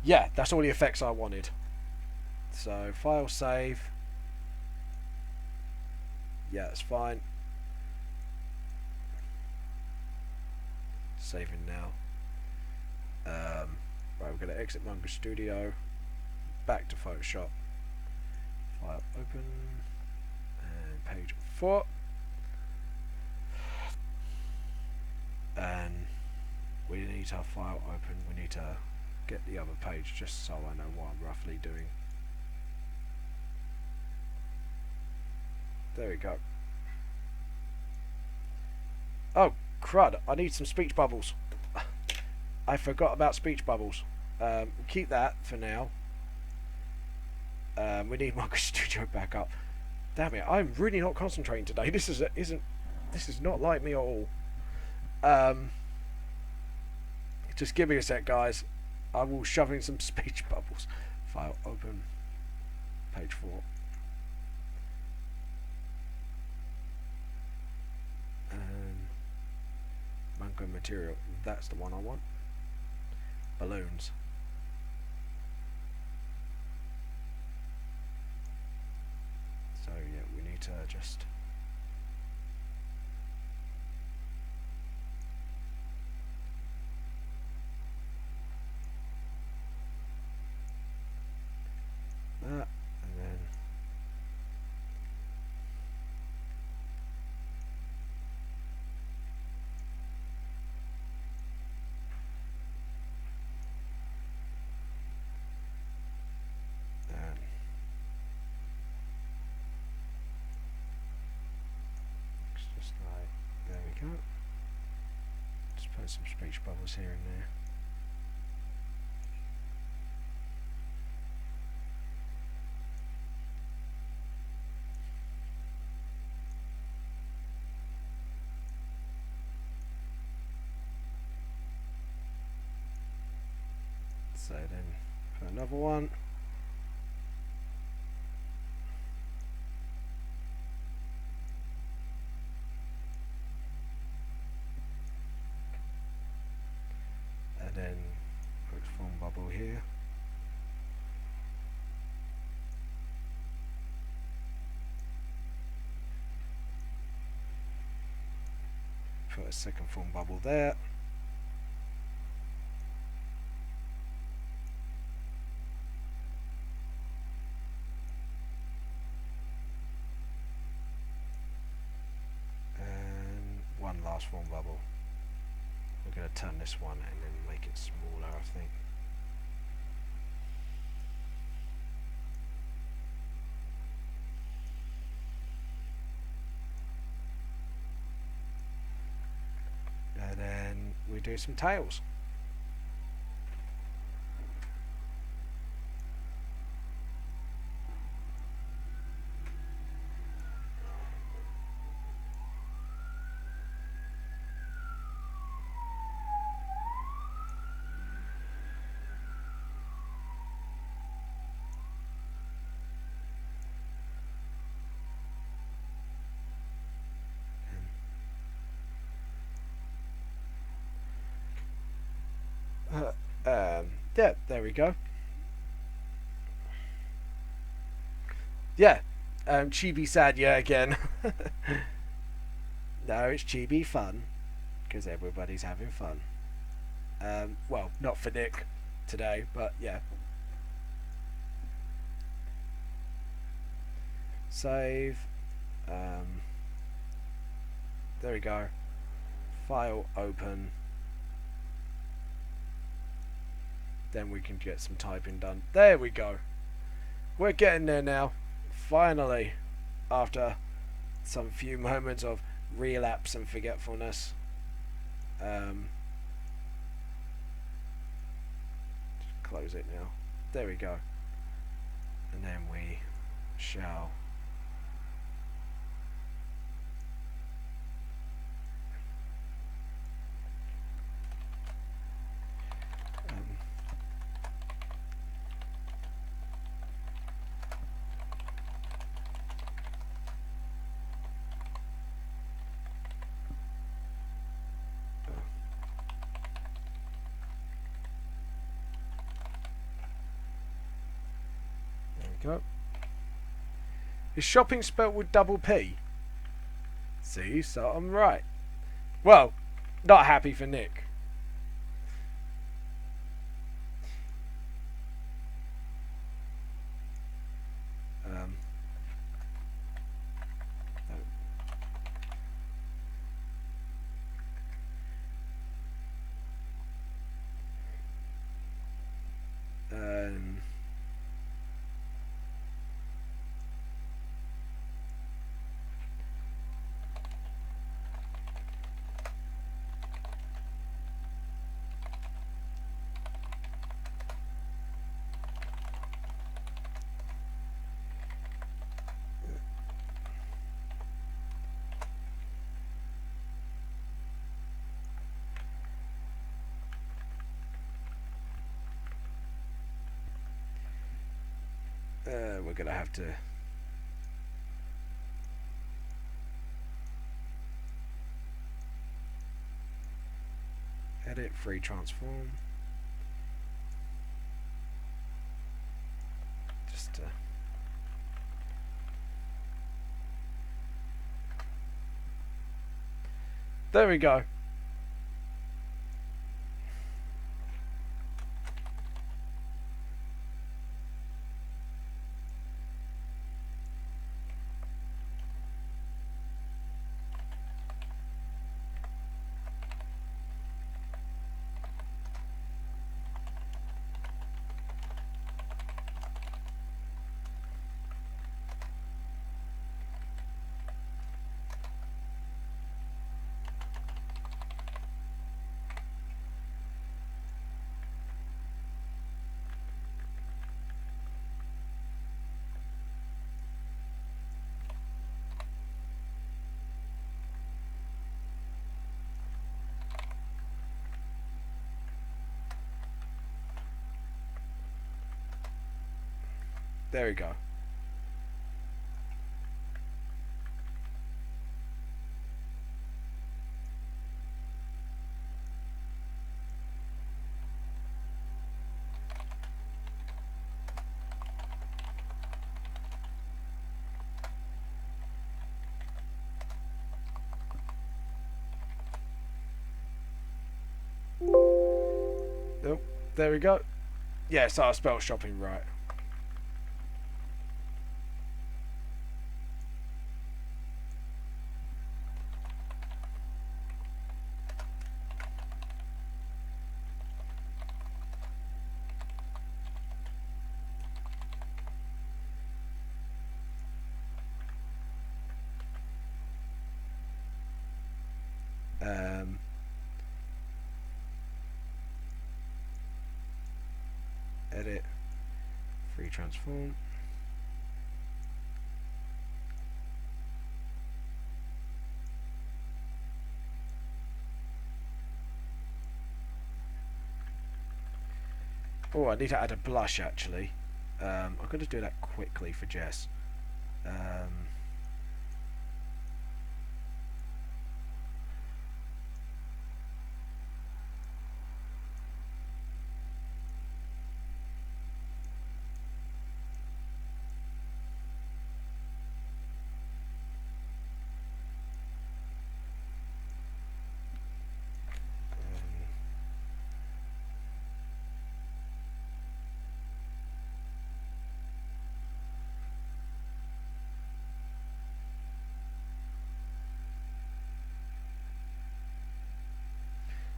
Yeah, that's all the effects I wanted. So file save. Yeah, that's fine. Saving now. Right, we're going to exit MANGA Studio. Back to Photoshop. File open. And page 4. And we need our file open. We need to get the other page just so I know what I'm roughly doing. There we go. Oh, crud. I need some speech bubbles. I forgot about speech bubbles. Keep that for now. We need MANGA Studio back up. Damn it, I'm really not concentrating today. This is not like me at all. Just give me a sec, guys. I will shove in some speech bubbles. File open. Page 4. And MANGA material. That's the one I want. Balloons. So yeah, we need to just that, and then it's just like, there we go. Just put some speech bubbles here and there. So then put another one. And then put foam bubble here. Put a second foam bubble there. One last foam bubble. We're going to turn this one and then make it smaller, I think. And then we do some tails. Yeah, there we go. Yeah, chibi sad, yeah, again. No, it's chibi fun, because everybody's having fun. Well, not for Nick today, but yeah. Save. There we go. File open. Then we can get some typing done. There we go. We're getting there now. Finally. After some few moments of relapse and forgetfulness. Just close it now. There we go. And then we shall go. Is shopping spelled with double P? See, so I'm right. Well, not happy for Nick. We're gonna have to edit free transform. Just there we go. There we go. Nope. There we go. Yeah, so I spelled shopping right. Um, edit, free transform. Oh, I need to add a blush actually. I'm going to do that quickly for Jess.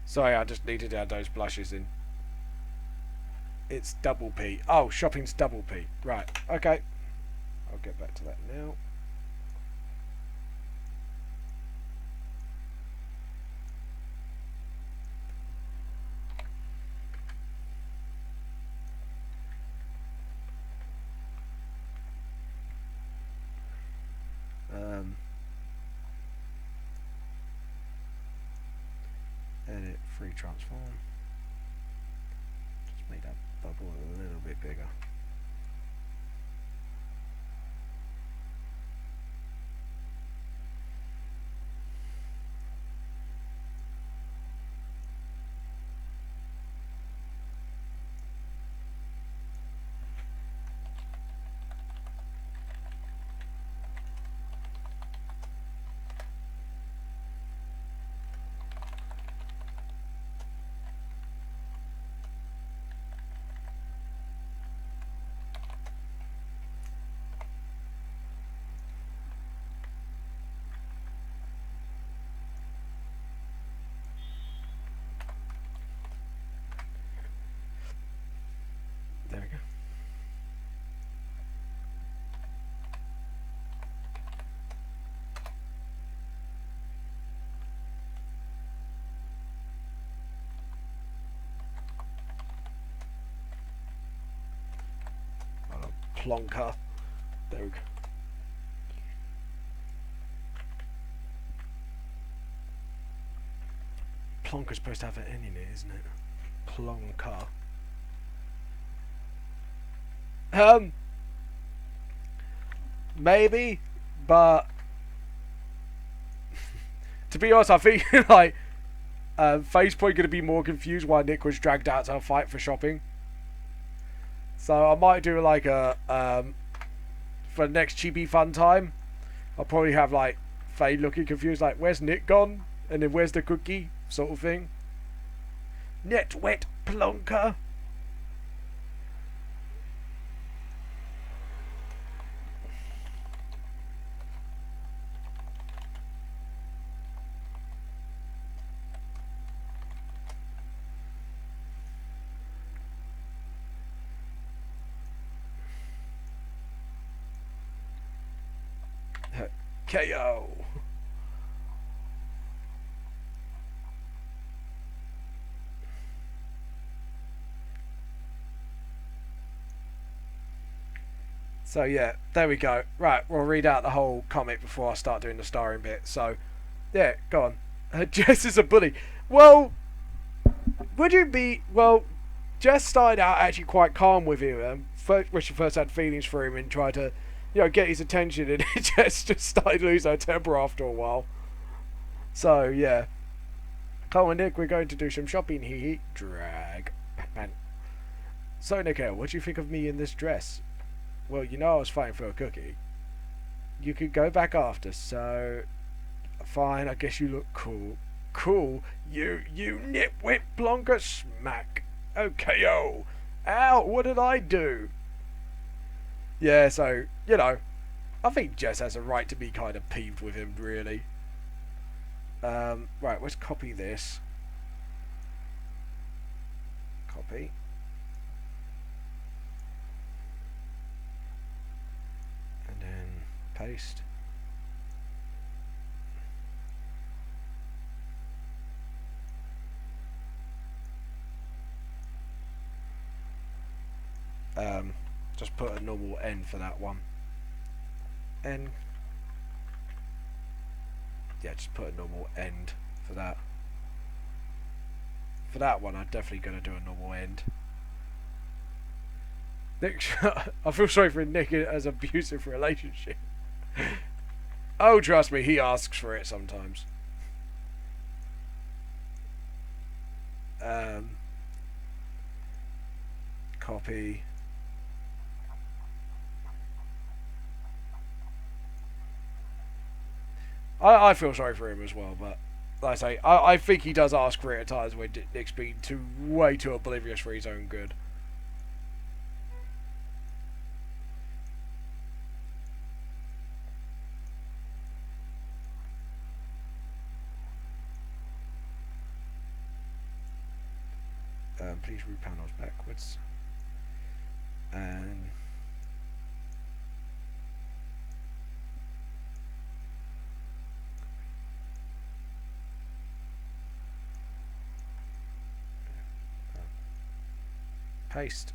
Sorry, I just needed to add those blushes in. It's double P. Oh, shopping's double P. Right, okay. I'll get back to that now. Edit, free transform. Just make that bubble a little bit bigger. There we go. Plonker. There we go. Plonker's supposed to have an N in it, isn't it? Plonker. Maybe, but to be honest, I think like Face's probably going to be more confused why Nick was dragged out to a fight for shopping. So I might do like a for the next chibi fun time. I'll probably have like Faye looking confused, like where's Nick gone, and then where's the cookie, sort of thing. Net wet plonker. KO. So yeah, there we go. Right, we'll read out the whole comic before I start doing the starring bit. So, yeah, go on. Jess is a bully. Well, would you be... Well, Jess started out actually quite calm with him. When she first had feelings for him and tried to, get his attention. And Jess just started to lose her temper after a while. So, yeah. Come on, Nick, we're going to do some shopping. Hee hee. Drag. Man. So, Nick, what do you think of me in this dress? Well, I was fighting for a cookie. You could go back after, so... Fine, I guess you look cool. Cool? You nitwit blonker smack. Okay, oh. Ow, what did I do? Yeah, so, I think Jess has a right to be kind of peeved with him, really. Right, let's copy this. Copy. And then paste. Just put a normal N for that one. N. Yeah, just put a normal end for that. For that one, I'm definitely going to do a normal end. Nick, I feel sorry for Nick as abusive relationship. Oh, trust me, he asks for it sometimes. Copy. I feel sorry for him as well, but like I say, I think he does ask for it at times when Nick's been way too oblivious for his own good. Please root panels backwards. And paste.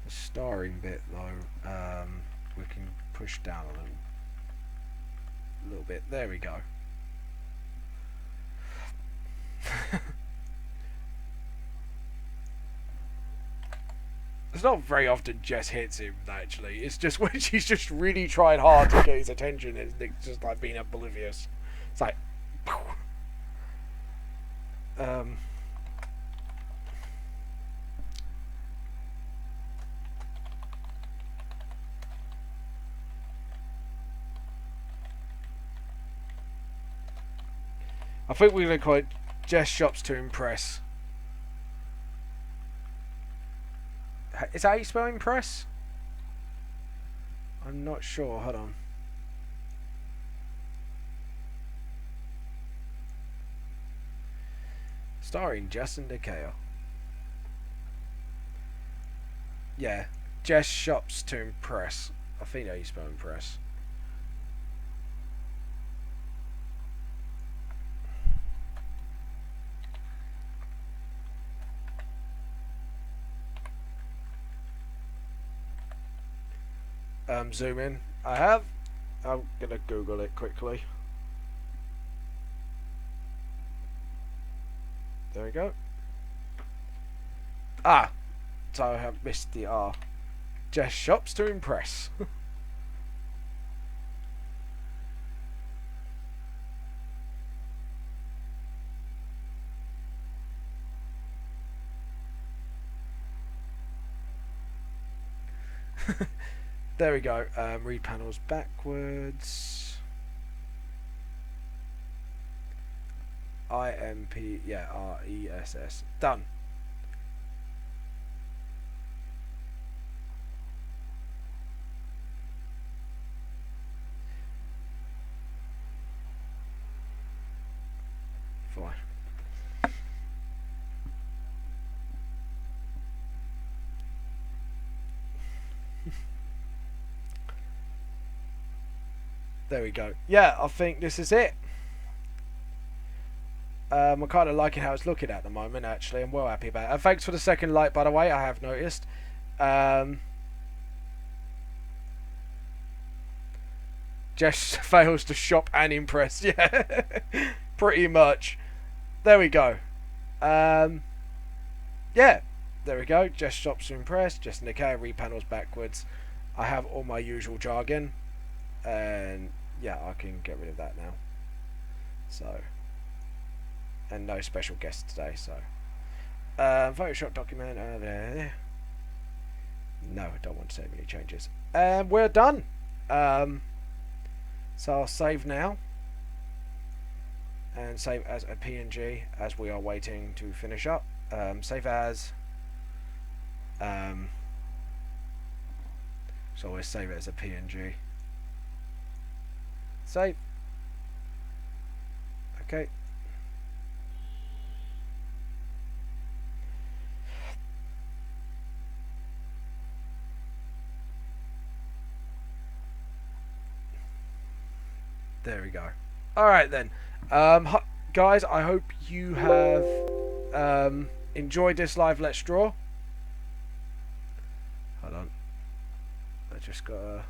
The starring bit though, we can push down a little bit. There we go. It's not very often Jess hits him, actually. It's just when she's just really trying hard to get his attention and Nick's just like being oblivious. It's like... I think we're going to call it Jess Shops to Impress. Is that how you spell impress? I'm not sure. Hold on. Starring Jess and Ditto. Yeah. Jess Shops to Impress. I think that's how you spell impress. Zoom in. I have. I'm gonna Google it quickly. There we go. Ah, so I have missed the R. Jess Shops to Impress. There we go. Read panels backwards. IMP, yeah, RESS. Done. Fine. There we go. Yeah, I think this is it. I'm kind of liking how it's looking at the moment, actually. I'm well happy about it. And thanks for the second like, by the way, I have noticed. Jess fails to shop and impress. Yeah, pretty much. There we go. Yeah, there we go. Jess shops to impress. Jess and Nikkei read panels backwards. I have all my usual jargon. And yeah, I can get rid of that now. So, and no special guests today. So, Photoshop document. No, I don't want to save any changes. And we're done. So I'll save now. And save as a PNG as we are waiting to finish up. Save as. So always save it as a PNG. Save. Okay. There we go. All right then, guys. I hope you have enjoyed this live Let's Draw. Hold on, I just gotta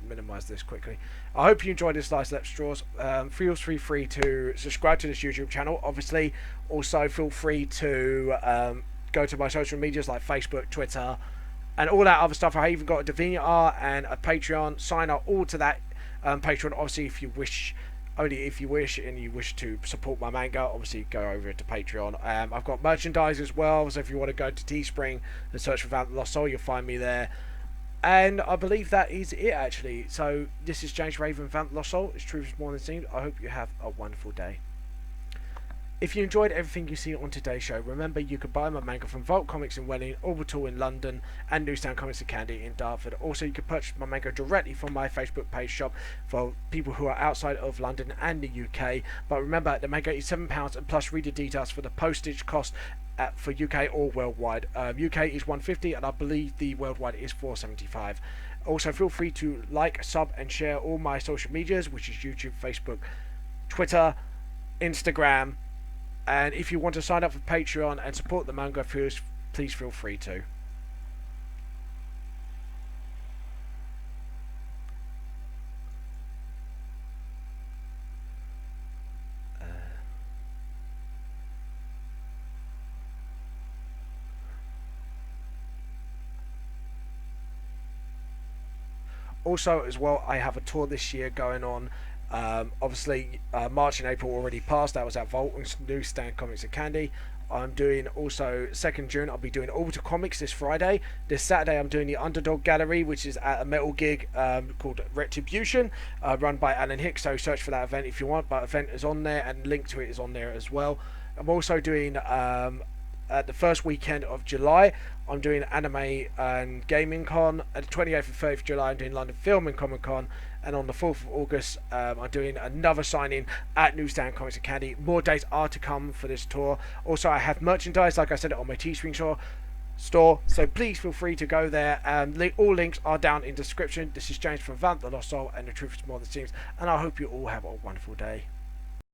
minimize this quickly. I hope you enjoyed this live Let's Draws. Feel free to subscribe to this YouTube channel. Obviously, also feel free to go to my social medias like Facebook, Twitter, and all that other stuff. I even got a DeviantArt and a Patreon. Sign up all to that Patreon. Obviously, if you wish, only if you wish, and you wish to support my manga, obviously go over to Patreon. I've got merchandise as well, so if you want to go to Teespring and search for Vamp the Lost Soul, you'll find me there. And I believe that is it, actually. So this is James Raven, Vamp the Lost Soul. It's truth is more than seems. I hope you have a wonderful day. If you enjoyed everything you see on today's show, remember you can buy my manga from Vault Comics in Welling, Orbital in London, and Newstown Comics and Candy in Dartford. Also, you can purchase my manga directly from my Facebook page shop for people who are outside of London and the UK. But remember, the manga is £7 and plus reader details for the postage cost for UK or worldwide. UK is £150 and I believe the worldwide is £4.75. Also, feel free to like, sub, and share all my social medias, which is YouTube, Facebook, Twitter, Instagram. And if you want to sign up for Patreon and support the manga, please feel free to. Also, as well, I have a tour this year going on. Obviously, March and April already passed. That was at Vault and Newsstand Comics and Candy. I'm doing also 2nd June. I'll be doing Orbital Comics this Friday. This Saturday, I'm doing the Underdog Gallery, which is at a metal gig called Retribution, run by Alan Hicks. So search for that event if you want. But event is on there, and link to it is on there as well. I'm also doing at the first weekend of July, I'm doing Anime and Gaming Con. At the 28th and 30th of July, I'm doing London Film and Comic Con. And on the 4th of August, I'm doing another signing at Newsstand Comics and Candy. More dates are to come for this tour. Also, I have merchandise, like I said, on my Teespring store. So please feel free to go there. All links are down in the description. This is James from Vamp the Lost Soul, and the truth is more than seems. And I hope you all have a wonderful day.